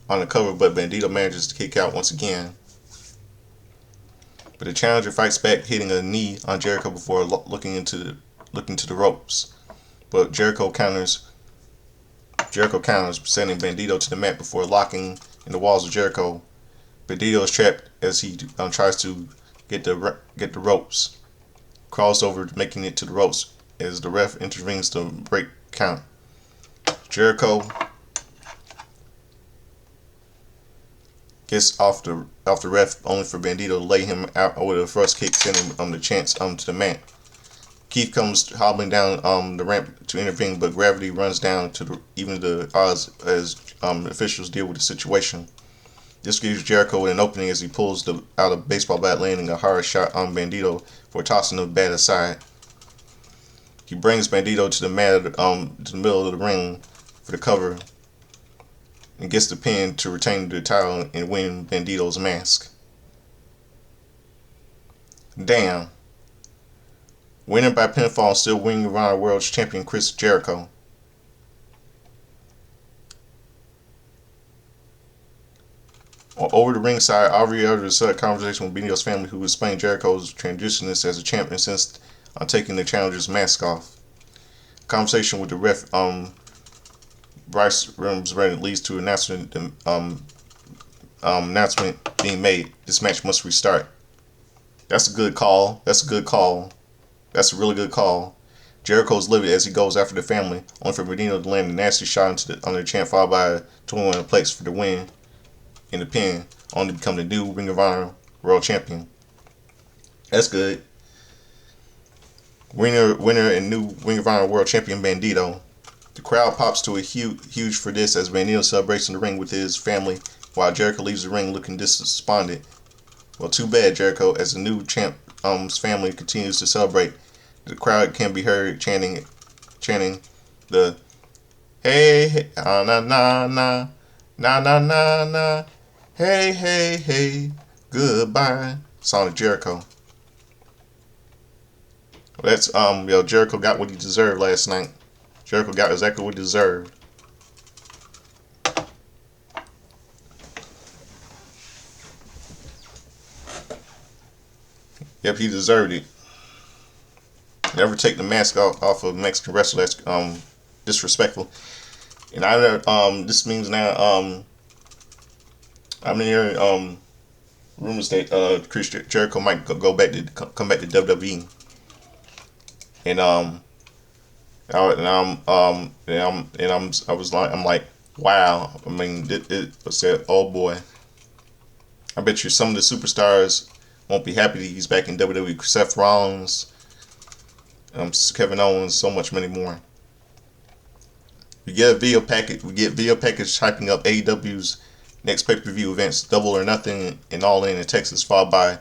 on the cover, but Bandito manages to kick out once again. but the challenger fights back, hitting a knee on Jericho before looking to the ropes. But Jericho counters, sending Bandito to the mat before locking in the walls of Jericho. Bandito is trapped as he tries to get the ropes. Crawls over, making it to the ropes as the ref intervenes to break count. Jericho gets off the ref, only for Bandito to lay him out with a thrust kick, sending the chance to the mat. Keith comes hobbling down the ramp to intervene, but gravity runs down to even the odds as officials deal with the situation. This gives Jericho an opening as he pulls out a baseball bat, landing a hard shot on Bandito for tossing the bat aside. He brings Bandito to the mat, to the middle of the ring for the cover, and gets the pin to retain the title and win Bandito's mask. Damn. Winning by pinfall, still Ring of Honor World Champion Chris Jericho. Over the ringside, Aubrey Edwards had a conversation with Bandito's family, who explained Jericho's transition as a champion since taking the challenger's mask off. Conversation with the ref, Bryce Remsburg, leads to an announcement being made. This match must restart. That's a good call. That's a really good call. Jericho's livid as he goes after the family, only for Bandito to land a nasty shot under the champ, followed by a 21 place for the win in the pin, only to become the new Ring of Honor World Champion. That's good. Winner and new Ring of Honor World Champion Bandito. The crowd pops to a huge for this as Bandito celebrates in the ring with his family, while Jericho leaves the ring looking despondent. Well, too bad, Jericho, as the new champ's family continues to celebrate. The crowd can be heard chanting the hey, na na na na na na na, hey, goodbye song of Jericho. That's Jericho got what he deserved last night. Jericho got exactly what he deserved. Yep, he deserved it. Never take the mask off of Mexican wrestler. That's disrespectful. And this means now I'm hearing rumors that Chris Jericho might come back to WWE. And I'm like, wow. I mean, it said, oh boy. I bet you some of the superstars won't be happy that he's back in WWE. Seth Rollins, Kevin Owens, so much many more. We get a video package hyping up AEW's next pay-per-view events, Double or Nothing and All In Texas, followed by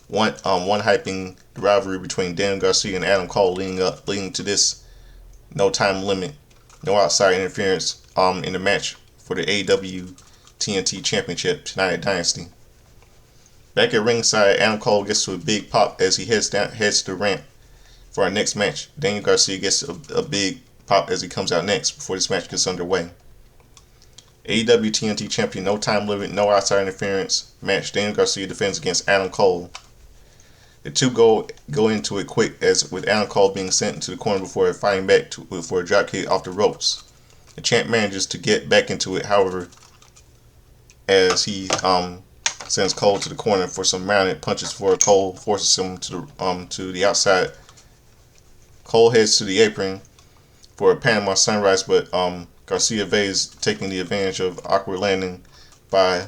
one hyping the rivalry between Daniel Garcia and Adam Cole, leading to this no time limit, no outside interference in the match for the AEW TNT Championship tonight at Dynasty. Back at ringside, Adam Cole gets to a big pop as he heads to the ramp for our next match. Daniel Garcia gets a big pop as he comes out next before this match gets underway. AEW TNT Champion, no time limit, no outside interference match. Daniel Garcia defends against Adam Cole. The two go into it quick, as with Adam Cole being sent into the corner before fighting back for a dropkick off the ropes. The champ manages to get back into it, however, as he sends Cole to the corner for some mounted punches before Cole forces him to the outside. Cole heads to the apron for a Panama Sunrise, but Garcia evades, taking the advantage of awkward landing by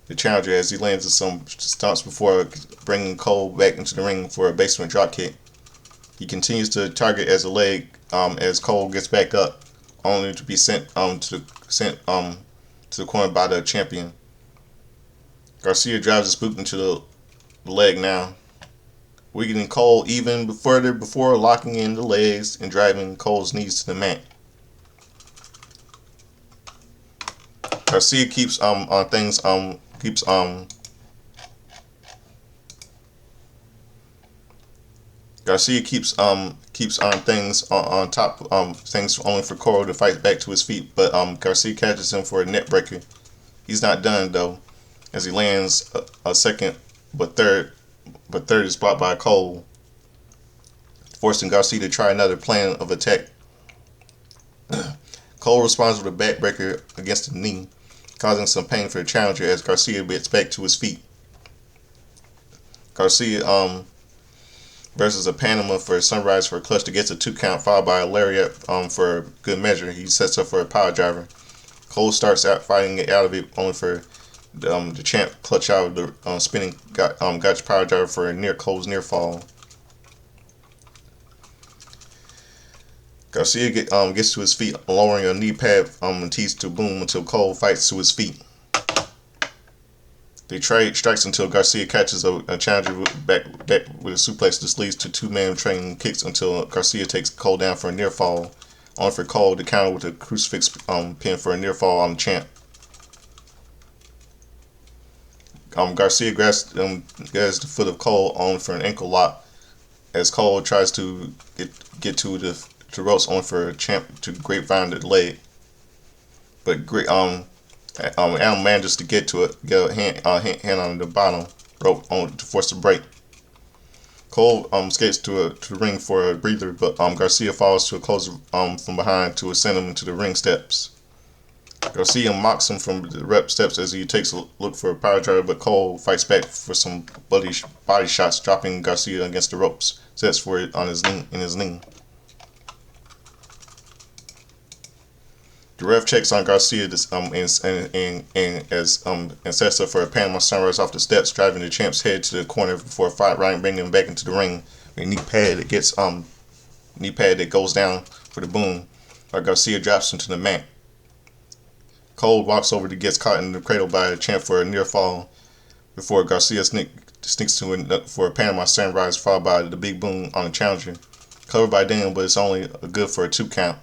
the challenger as he lands in some stunts before bringing Cole back into the ring for a basement dropkick. He continues to target as a leg as Cole gets back up, only to be sent to the corner by the champion. Garcia drives his boot into the leg now, weakening Cole even further before locking in the legs and driving Cole's knees to the mat. Garcia keeps on top things only for Cole to fight back to his feet, but Garcia catches him for a net breaker. He's not done though, as he lands a second but third but third is blocked by Cole, forcing Garcia to try another plan of attack. Cole responds with a backbreaker against the knee, causing some pain for the challenger as Garcia gets back to his feet. Garcia versus a Panama for Sunrise for a clutch to get to 2 count, followed by a lariat for good measure. He sets up for a power driver. Cole starts out fighting it out of it, only for the champ clutch out of the spinning gotcha power driver for a Cole's near fall. Garcia gets to his feet, lowering a knee pad and tees to boom until Cole fights to his feet. They trade strikes until Garcia catches a challenger back with a suplex. This leads to 2-man trading kicks until Garcia takes Cole down for a near fall, only for Cole to counter with a crucifix pin for a near fall on the champ. Garcia grabs the foot of Cole on for an ankle lock as Cole tries to get to the ropes, on for a champ to grapevine the leg. But Adam manages to get a hand on the bottom rope to force the break. Cole skates to the ring for a breather, but Garcia falls to a close from behind to send him into the ring steps. Garcia mocks him from the rep steps as he takes a look for a power driver, but Cole fights back for some body shots, dropping Garcia against the ropes. Sets for it on his knee. The ref checks on Garcia and sets up for a Panama Sunrise off the steps, driving the champ's head to the corner before a fight right, bringing him back into the ring. A knee pad that goes down for the boom, while Garcia drops into the mat. Cole walks over to get caught in the cradle by the champ for a near fall before Garcia sneaks for a Panama Sunrise, followed by the big boom on the challenger. Covered by Daniel, but it's only good for a 2 count.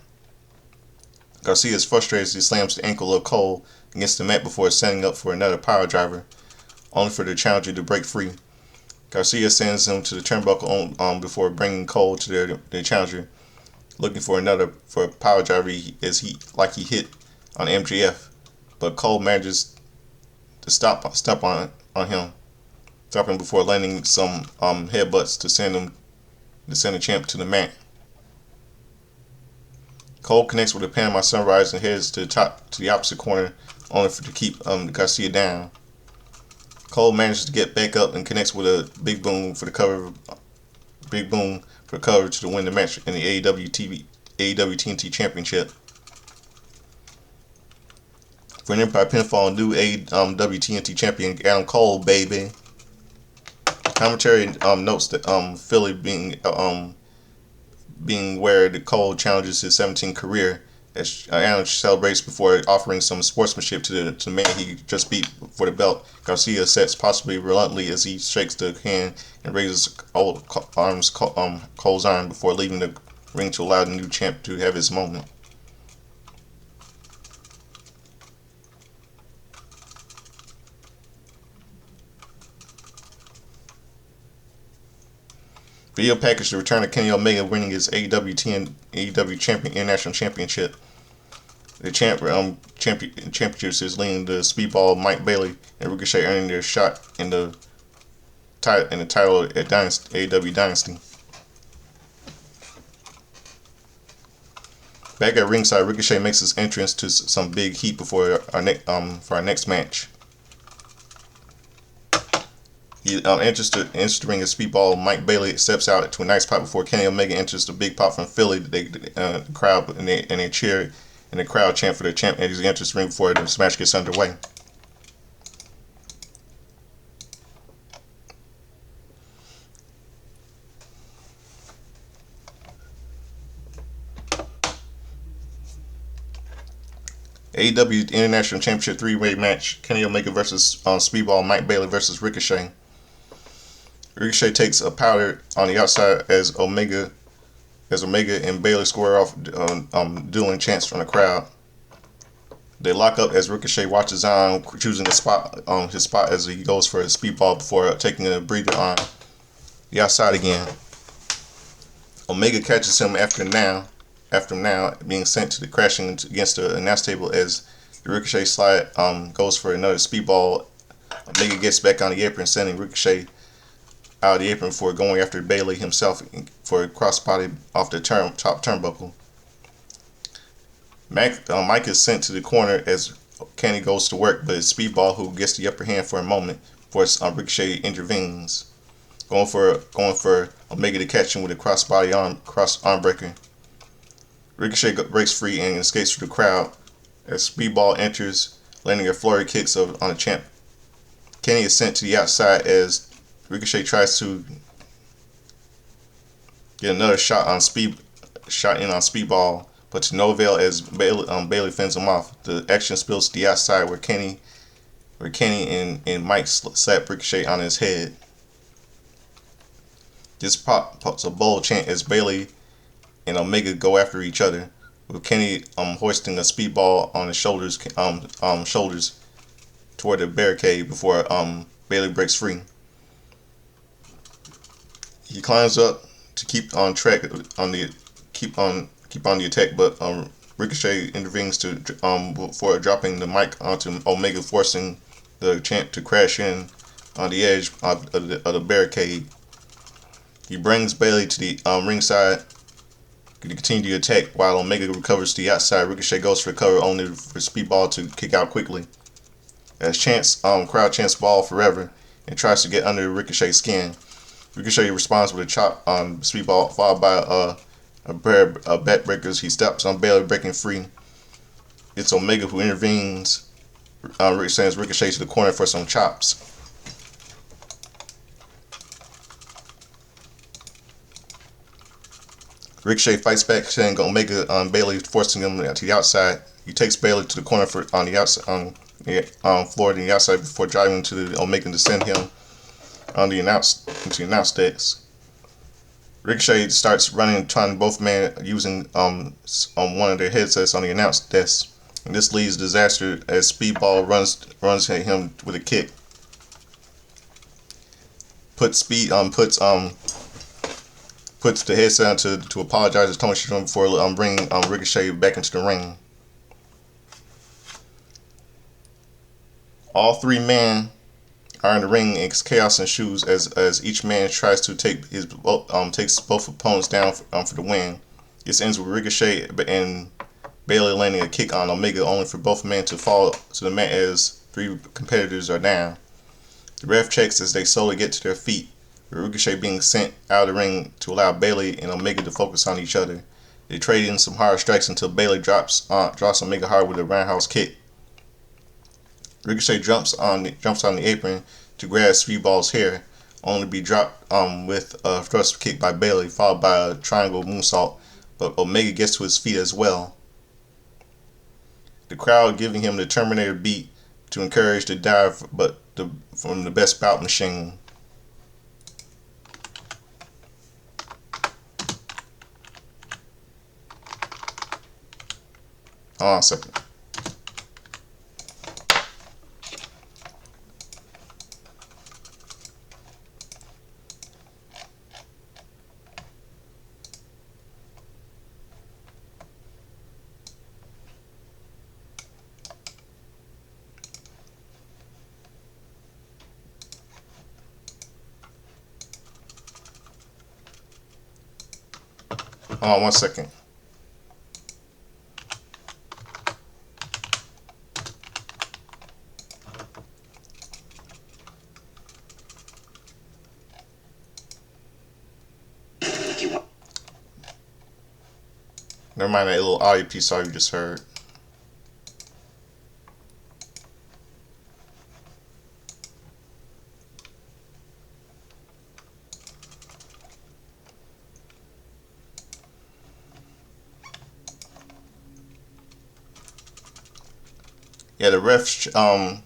Garcia is frustrated as he slams the ankle of Cole against the mat before setting up for another power driver, only for the challenger to break free. Garcia sends him to the turnbuckle before bringing Cole to the challenger, looking for a power driver as he hit on MJF, but Cole manages to stop on him, stopping before landing some headbutts to send the champ to the mat. Cole connects with the Panama Sunrise and heads to the opposite corner, only to keep Garcia down. Cole manages to get back up and connects with a big boom for the cover to win the match in the AEW TNT Championship. Winning by pinfall, new AEW TNT champion Adam Cole, baby. Commentary notes that Philly being where the Cole challenges his 17th career, as Adam celebrates before offering some sportsmanship to the man he just beat for the belt. Garcia sets possibly reluctantly as he shakes the hand and raises Cole's arm before leaving the ring to allow the new champ to have his moment. Video package the return of Kenny Omega winning his AEW International Championship. The championships is leading the Speedball Mike Bailey and Ricochet earning their shot in the title at AEW Dynasty. Back at ringside, Ricochet makes his entrance to some big heat before our next match. He enters the ring as Speedball Mike Bailey steps out to a nice pop before Kenny Omega enters the big pop from Philly. The crowd and they cheer and the crowd chant for the champ as he enters the ring before the match gets underway. AEW International Championship 3-way match: Kenny Omega versus Speedball Mike Bailey versus Ricochet. Ricochet takes a powder on the outside as Omega and Bailey square off, dueling chants from the crowd. They lock up as Ricochet watches on, choosing his spot as he goes for his speedball before taking a breather on the outside again. Omega catches him after now being sent to the crashing against the announce table as the Ricochet slide goes for another speedball. Omega gets back on the apron, sending Ricochet out of the apron before going after Bailey himself for a crossbody off the top turnbuckle. Mike is sent to the corner as Kenny goes to work, but it's Speedball who gets the upper hand for a moment before Ricochet intervenes, going for Omega to catch him with a cross arm breaker. Ricochet breaks free and escapes through the crowd as Speedball enters, landing a flurry kicks on the champ. Kenny is sent to the outside as Ricochet tries to get another shot in on Speedball, but to no avail as Bailey fends him off. The action spills to the outside where Kenny and Mike slap Ricochet on his head. This pops a bold chant as Bailey and Omega go after each other, with Kenny hoisting a Speedball on his shoulders toward the barricade before Bailey breaks free. He climbs up to keep on track keep on the attack, but Ricochet intervenes for dropping the mic onto Omega, forcing the champ to crash in on the edge of the barricade. He brings Bailey to the ringside to continue the attack while Omega recovers to the outside. Ricochet goes for cover only for Speedball to kick out quickly. As crowd chants "Ball forever" and tries to get under Ricochet's skin. Ricochet responds with a chop on Speedball, followed by a pair of backbreakers. He steps on Bailey, breaking free. It's Omega who intervenes, sends Ricochet to the corner for some chops. Ricochet fights back, sending Omega on Bailey, forcing him to the outside. He takes Bailey to the corner on the outside, floor to the outside before driving to the Omega to send him on the announce decks. Ricochet starts running, trying both men using on one of their headsets on the announce desk, and this leads to disaster as Speedball runs at him with a kick. Puts the headset on to apologize to Tony Storm before bringing Ricochet back into the ring. All three men are in the ring and chaos ensues as each man tries to takes both opponents down for the win. This ends with Ricochet and Bailey landing a kick on Omega, only for both men to fall to the mat as three competitors are down. The ref checks as they slowly get to their feet, with Ricochet being sent out of the ring to allow Bailey and Omega to focus on each other. They trade in some hard strikes until Bailey drops Omega hard with a roundhouse kick. Ricochet jumps on the apron to grab Speedball's hair, only to be dropped with a thrust kick by Bailey, followed by a triangle moonsault, but Omega gets to his feet as well. The crowd giving him the Terminator beat to encourage the dive from the Best Bout machine. Hold on a second. Hold on 1 second. Never mind that little audio piece you just heard. Yeah, the ref check. So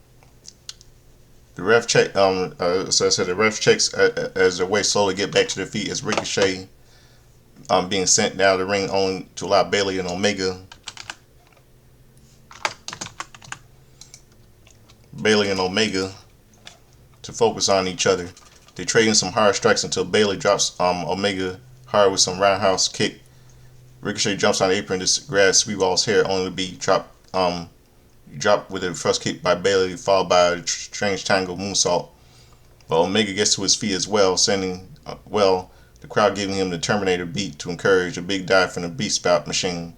I said the ref checks as their way slowly get back to their feet as Ricochet being sent down the ring only to allow Bailey and Omega to focus on each other. They trade in some hard strikes until Bailey drops Omega hard with some roundhouse kick. Ricochet jumps on the apron to grab Speedball's hair, only to be dropped with a thrust kick by Bailey, followed by a strange triangle moonsault. but Omega gets to his feet as well, the crowd giving him the Terminator beat to encourage a big dive from the Beast Spout machine.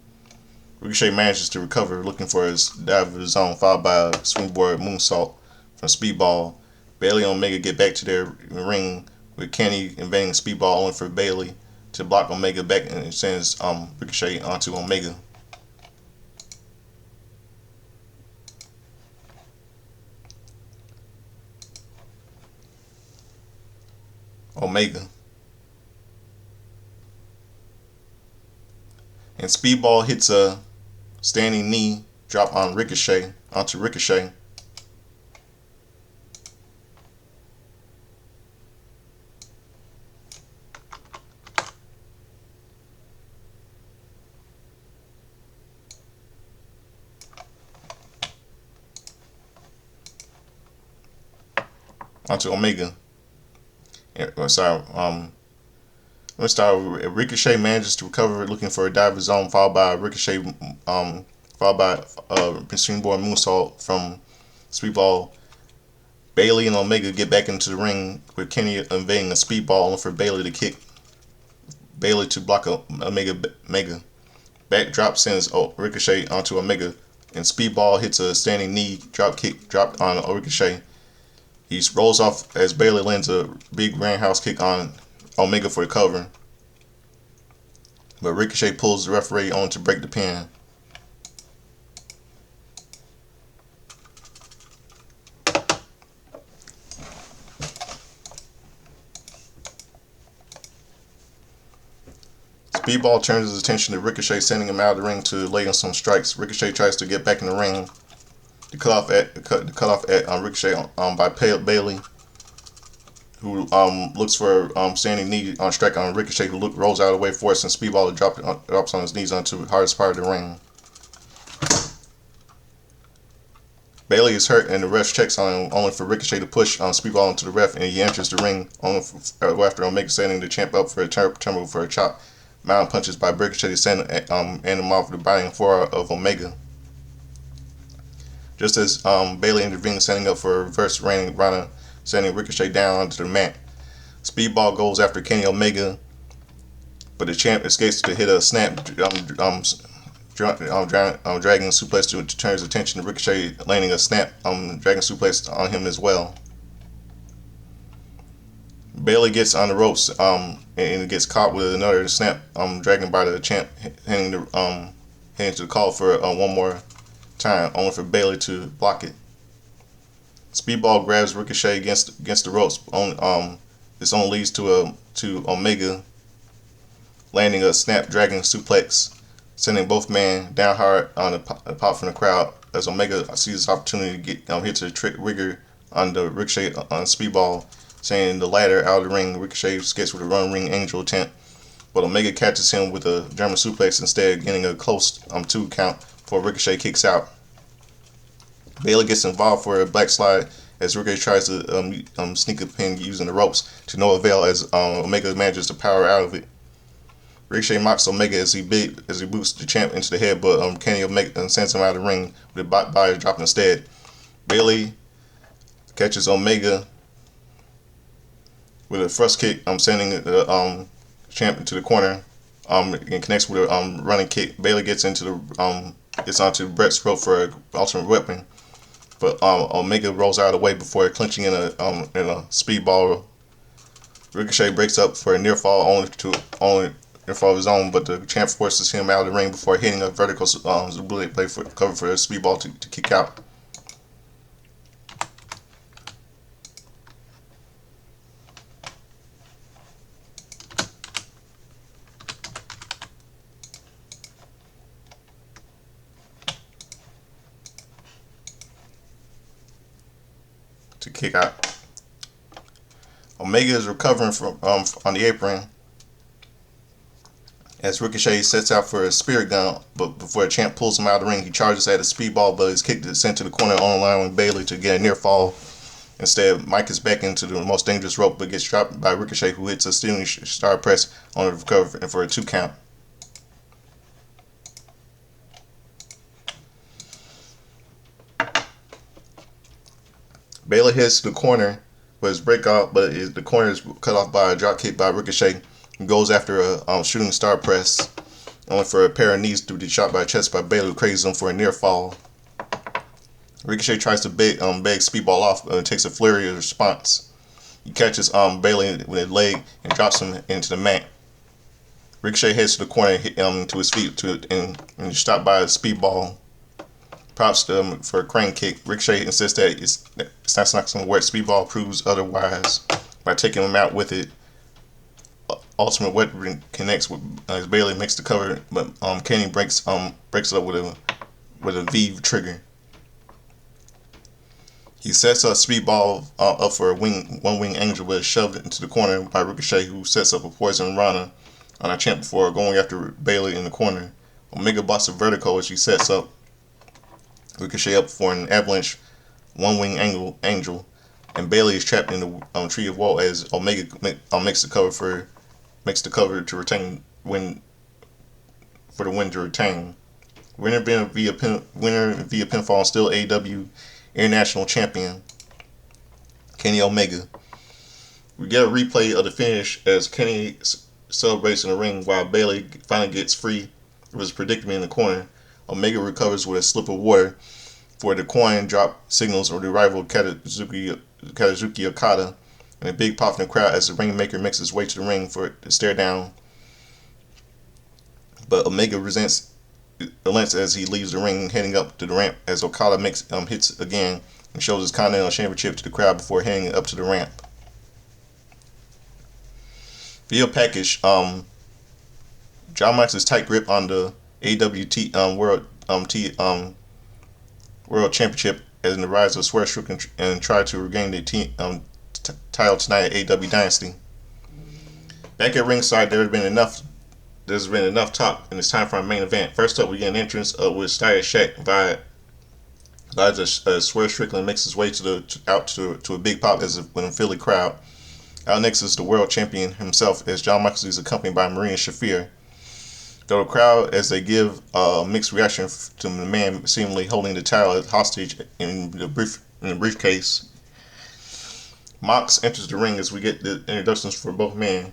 Ricochet manages to recover, looking for his dive of his own, followed by a swingboard moonsault from Speedball. Bayley and Omega get back to their ring with Kenny invading Speedball, only for Bayley to block Omega back and sends Ricochet onto Omega. And Speedball hits a standing knee drop on Ricochet onto Ricochet. Onto Omega. Let's start with Ricochet manages to recover, looking for a dive zone, followed by Ricochet, followed by springboard moonsault from Speedball. Bayley and Omega get back into the ring with Kenny invading a Speedball, only for Bayley to kick Bayley to block Omega. Backdrop sends Ricochet onto Omega, and Speedball hits a standing knee drop kick dropped on Ricochet. He rolls off as Bayley lands a big roundhouse kick on Omega for the cover, but Ricochet pulls the referee on to break the pin. Speedball turns his attention to Ricochet, sending him out of the ring to lay on some strikes. Ricochet tries to get back in the ring. The cut off at Ricochet by Bayley, who looks for standing knee on strike on Ricochet, who rolls out of the way, forcing Speedball to drops on his knees onto the hardest part of the ring. Bayley is hurt, and the ref checks on him, only for Ricochet to push Speedball into the ref, and he enters the ring after Omega setting the champ up for a turn for a chop. Mountain punches by Ricochet to send him off the body and floor of Omega. Just as Bayley intervenes, setting up for a reverse raining Rana, sending Ricochet down onto the mat. Speedball goes after Kenny Omega, but the champ escapes to hit a snap, dragging suplex to turn his attention to Ricochet, landing a snap dragging suplex on him as well. Bayley gets on the ropes and gets caught with another snap dragging by the champ, heading to the call for one more time, only for Bayley to block it. Speedball grabs Ricochet against the ropes. This only leads to Omega landing a snap dragging suplex, sending both men down hard on a pop from the crowd as Omega sees this opportunity to get hits a trick rigger on the Ricochet on Speedball, sending the latter out of the ring. Ricochet escapes with a run ring angel attempt, but Omega catches him with a German suplex instead, getting a close 2 count before Ricochet kicks out. Bayley gets involved for a backslide as Ricochet tries to sneak a pin using the ropes to no avail as Omega manages to power out of it. Ricochet mocks Omega as he boots the champ into the head, but Kenny Omega sends him out of the ring with a body drop instead. Bayley catches Omega with a thrust kick, sending the champ into the corner, and connects with a running kick. Bayley gets onto Brett's throat for an ultimate weapon, but Omega rolls out of the way before clinching in a Speedball. Ricochet breaks up for a near fall, only near fall of his own, but the champ forces him out of the ring before hitting a vertical blade for cover for a Speedball to kick out. Omega is recovering from on the apron as Ricochet sets out for a spirit gun, but before the champ pulls him out of the ring, he charges at a Speedball, but is kicked and sent to the corner on line with Bayley to get a near fall. Instead, Mike is back into the most dangerous rope, but gets dropped by Ricochet, who hits a stealing star press on the recover and for a 2 count. Bayley heads to the corner his breakout, but the corner is cut off by a drop kick by Ricochet. He goes after a shooting star press, only for a pair of knees to be shot by chest by Bayley, who crazes him for a near fall. Ricochet tries to beg Speedball off, but takes a flurry of response. He catches Bayley with his leg and drops him into the mat. Ricochet heads to the corner and hit to his feet and is stopped by a Speedball. Props to him for a crane kick. Ricochet insists that it's not going to work. Speedball proves otherwise by taking him out with it. Ultimate Weapon connects with as Bayley makes the cover, but Kenny breaks it up with a V trigger. He sets up Speedball up for a one wing angel, but is shoved into the corner by Ricochet, who sets up a poison Rana on a champ before going after Bayley in the corner. Omega busts a vertical as she sets up Ricochet up for an avalanche one wing angel, and Bayley is trapped in the Tree of Woe as Omega makes the cover to retain win for the win to retain. Winner via pinfall, still AEW International Champion Kenny Omega. We get a replay of the finish as Kenny celebrates in the ring while Bayley finally gets free of his predicament in the corner. Omega recovers with a slip of water for the coin drop signals or the rival Kazuchika Okada, and a big pop in the crowd as the Rainmaker makes his way to the ring for the stare down. But Omega relents as he leaves the ring, heading up to the ramp as Okada makes hits again and shows his Continental Championship to the crowd before heading up to the ramp. Video package: John Moxley's tight grip on the AEW World Championship as in the rise of Swerve Strickland and try to regain the title tonight at AEW Dynasty. Back at ringside, there's been enough talk, and it's time for our main event. First up, we get an entrance with Steyer Shack via Swerve Strickland makes his way to a big pop with a Philly crowd. Out next is the world champion himself, as John Moxley is accompanied by Marina Shafir. Though the crowd, as they give a mixed reaction to the man seemingly holding the title hostage in the briefcase. Mox enters the ring as we get the introductions for both men.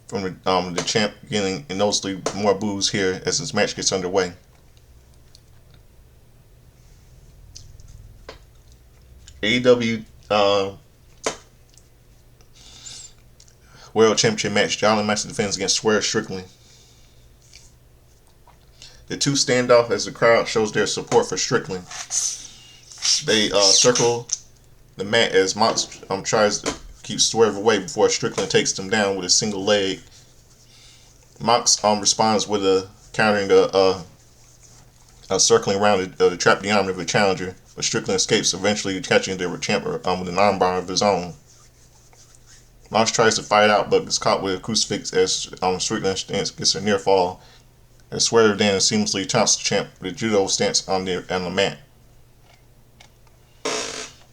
From the champ getting noticeably more boos here as this match gets underway. AEW World Championship match. John Moxley defends against Swerve Strickland. The two stand off as the crowd shows their support for Strickland. They circle the mat as Mox tries to keep Swerve away before Strickland takes him down with a single leg. Mox responds with a countering circling around the trap the arm of the challenger, but Strickland escapes, eventually catching the champ with an armbar of his own. Mox tries to fight out, but gets caught with a crucifix as Strickland gets a near fall. And Swerve then seamlessly taunts the champ with a judo stance on the mat.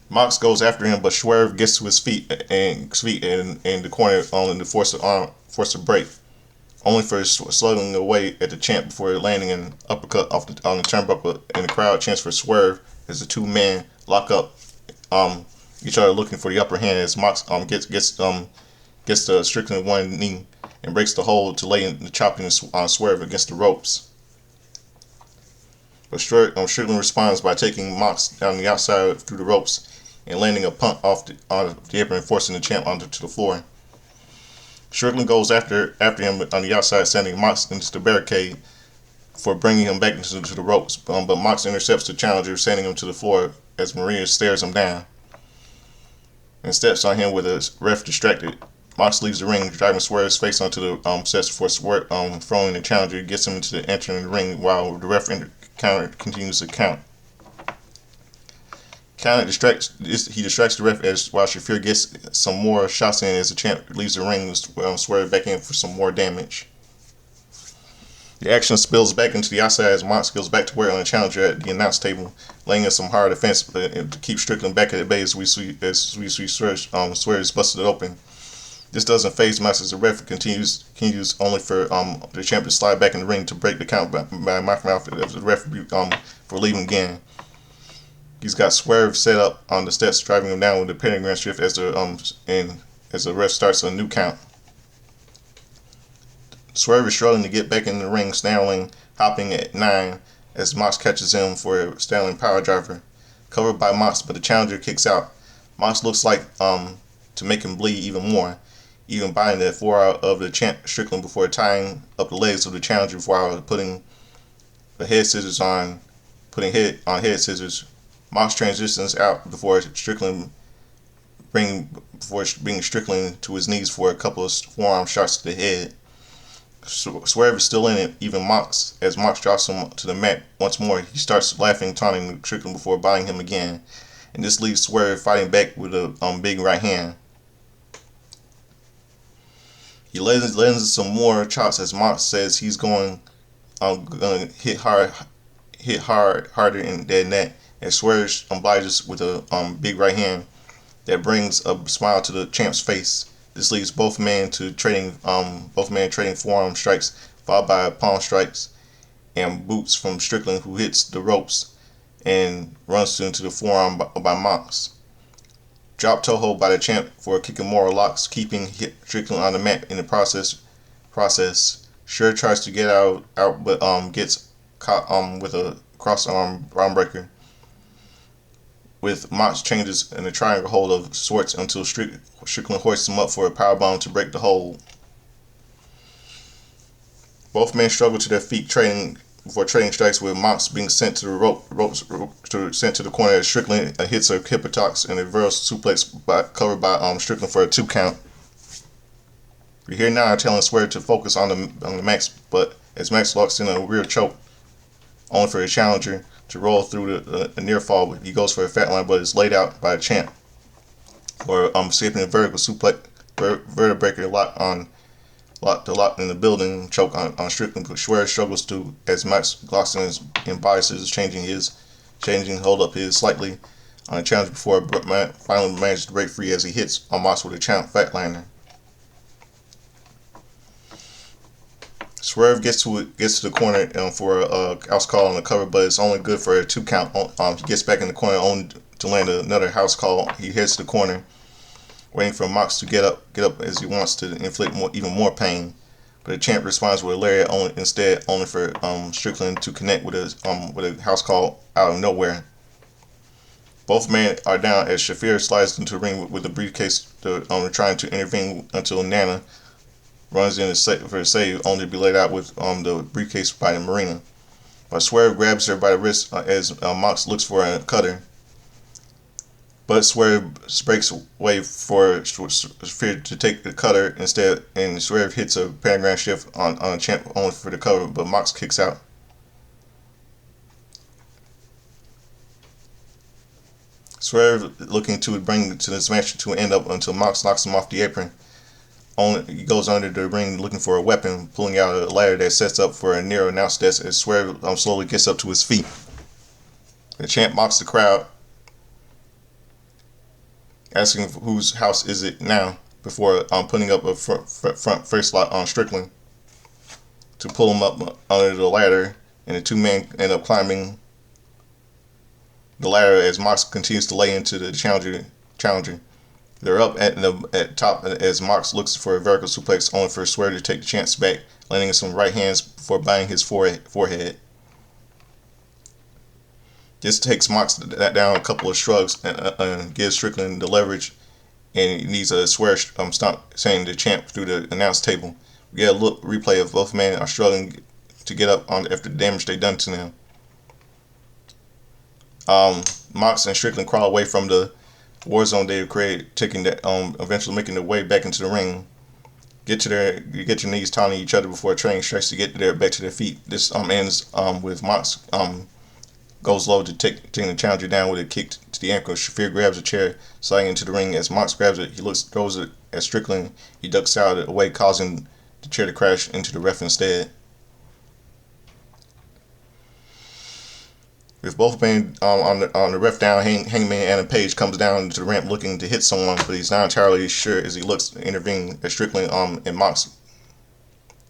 Mox goes after him, but Swerve gets to his feet and the corner to force a break, only for slugging away at the champ before landing an uppercut on the turnbuckle, and the crowd chants for Swerve as the two men lock up each other looking for the upper hand as Mox gets the Strickland one knee and breaks the hold to lay in the chopping on Swerve against the ropes. But Strickland responds by taking Mox down the outside through the ropes and landing a punt off the apron, forcing the champ onto the floor. Strickland goes after him on the outside, sending Mox into the barricade for bringing him back into the ropes. But Mox intercepts the challenger, sending him to the floor as Maria stares him down and steps on him with a ref distracted. Mox leaves the ring, driving Swerve's face onto the steps before Swerve throwing the challenger gets him into entering the ring while the ref continues to count. He distracts the ref while Shafir gets some more shots in as the champ leaves the ring and Swerve back in for some more damage. The action spills back into the outside as Mox goes back to work on the challenger at the announce table, laying in some hard defense to keep Strickland back at the bay as we see Swerve is busted open. This doesn't faze Mox as the ref continues only for the champ to slide back in the ring to break the count by mouthing out the ref for leaving again. He's got Swerve set up on the steps, driving him down with the pentagram shift as the ref starts a new count. Swerve is struggling to get back in the ring, snarling, hopping at 9 as Mox catches him for a Sterling power driver. Covered by Mox, but the challenger kicks out. Mox looks like to make him bleed even more, even buying the 4 out of the champ Strickland before tying up the legs of the challenger before putting the head scissors on, putting head on head scissors. Mox transitions out before bringing Strickland to his knees for a couple of forearm shots to the head. Swerve is still in it, even Mox. As Mox drops him to the mat once more, he starts laughing, taunting Strickland before buying him again. And this leaves Swerve fighting back with a big right hand. He lands some more chops as Mox says he's gonna hit harder in that net. As Swerve obliges with a big right hand that brings a smile to the champ's face. This leaves both men trading forearm strikes, followed by palm strikes and boots from Strickland, who hits the ropes and runs into the forearm by Mox. Drop toe hold by the champ for kicking more locks, keeping Strickland on the mat in the process. Sure tries to get out but gets caught with a cross arm breaker. With Mox changes in a triangle hold of sorts until Strickland hoists him up for a powerbomb to break the hold. Both men struggle to their feet, trading strikes, with Mox being sent to the sent to the corner as Strickland hits a hippotox and a reverse suplex covered by Strickland for a 2 count. We're here now telling Swerve to focus on the Max, but as Max locks in a rear choke, only for the challenger to roll through the near fall. He goes for a fat line, but is laid out by the champ for escaping a vertical suplex, vertebrae lock in the building choke on Strickland. But Swerve struggles as Max locks in body scissors, changing hold up his slightly on the challenge before finally manages to break free as he hits Mox with a champ flatliner. Swerve gets to the corner for a house call on the cover, but it's only good for a 2 count. He gets back in the corner only to land another house call. He heads to the corner, waiting for Mox to get up as he wants to inflict even more pain. But the champ responds with a lariat only for Strickland to connect with a house call out of nowhere. Both men are down as Shafir slides into the ring with the briefcase, trying to intervene until Nana runs in for a save, only to be laid out with the briefcase by the Marina. But Swerve grabs her by the wrist as Mox looks for a cutter. But Swerve breaks away for Shafir to take the cutter instead, and Swerve hits a pentagram shift on a champ only for the cover, but Mox kicks out. Swerve looking to bring to this match to end up until Mox knocks him off the apron. He goes under the ring looking for a weapon, pulling out a ladder that sets up for a near announce desk as Swerve slowly gets up to his feet. The champ mocks the crowd, asking whose house is it now, before putting up a front face lock on Strickland to pull him up under the ladder, and the 2 men end up climbing the ladder as Mox continues to lay into the challenger. They're up at top as Mox looks for a vertical suplex, only for Swerve to take the chance back, landing some right hands before biting his forehead. This takes Mox down a couple of shrugs and gives Strickland the leverage, and he needs a Swerve stomp, sending the champ through the announce table. We get a look replay of both men are struggling to get up after the damage they done to them. Mox and Strickland crawl away from the war zone they've created, eventually making their way back into the ring. You get your knees taunting each other before trading strikes to get back to their feet. This ends with Mox goes low to taking the challenger down with a kick to the ankle. Shafir grabs a chair, sliding into the ring. As Mox grabs it, throws it at Strickland. He ducks out of the way, causing the chair to crash into the ref instead. With both men on the ref down, Hangman Adam Page comes down to the ramp looking to hit someone, but he's not entirely sure as he looks to intervene at Strickland and Mox.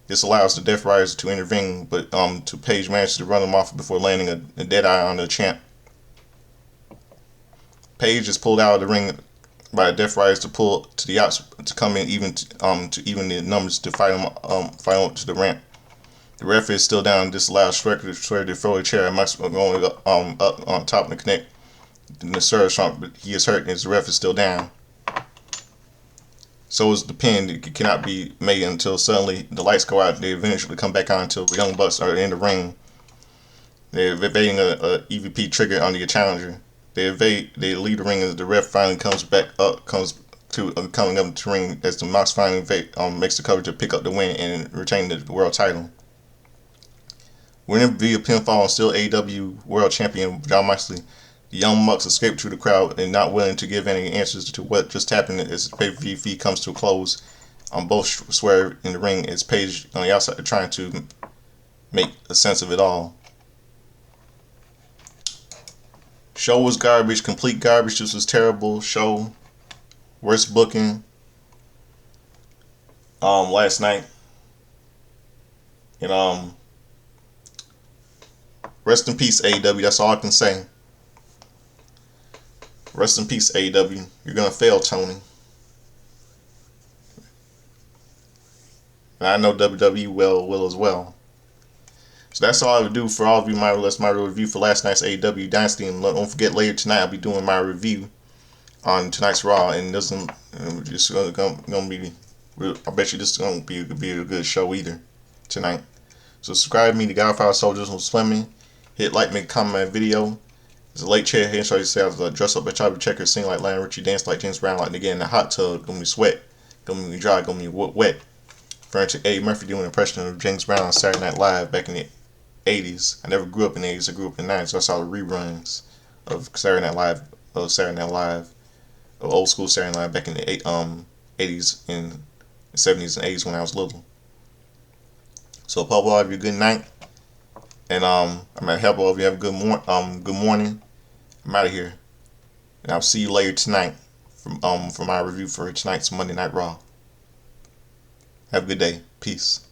This allows the Death Riders to intervene, but Page manages to run him off before landing a dead eye on the champ. Paige is pulled out of the ring by the Death Riders to pull to the outs to come in to even the numbers to fight on to the ramp. The ref is still down. This allows Shredder to throw a chair and Max going up on top of the connect. The Serve Trump, but he is hurt as the ref is still down. So is the pin. It cannot be made until suddenly the lights go out. They eventually come back on until the Young Bucks are in the ring. They're evading a EVP trigger on the challenger. They leave the ring as the ref finally comes back up, coming up to the ring as the Mox finally makes the cover to pick up the win and retain the world title. Winning via pinfall and still AEW World Champion Jon Moxley, the Young Bucks escape through the crowd and not willing to give any answers to what just happened as the pay-per-view feed comes to a close. Both swear in the ring as Paige on the outside trying to make a sense of it all. Show was garbage, complete garbage. This was terrible show. Worst booking last night. And rest in peace AEW. That's all I can say. Rest in peace AEW. You're gonna fail, Tony. And I know WWE will as well. So that's all I would do for all of you. That's my review for last night's AEW Dynasty. And don't forget, later tonight I'll be doing my review on tonight's Raw. And this is just gonna be. I bet you this is gonna be a good show either tonight. So subscribe to me, the Godfather Soldiers from Swimming. Hit like, make a comment on my video. There's a late chair here. Show you say I was dressed up by Chubby Checker, sing like Lionel Richie, dance like James Brown, like they get in the hot tub. Gonna be sweat, gonna be dry, gonna be wet. Referring to Eddie Murphy doing an impression of James Brown on Saturday Night Live back in the 80s. I never grew up in the 80s. I grew up in the 90s. So I saw the reruns of Saturday Night Live, of old school Saturday Night Live back in the 80s and 70s and 80s when I was little. So, Pablo, have you a good night. And I'm gonna help all of you have a good morning. I'm out of here. And I'll see you later tonight for my review for tonight's Monday Night Raw. Have a good day. Peace.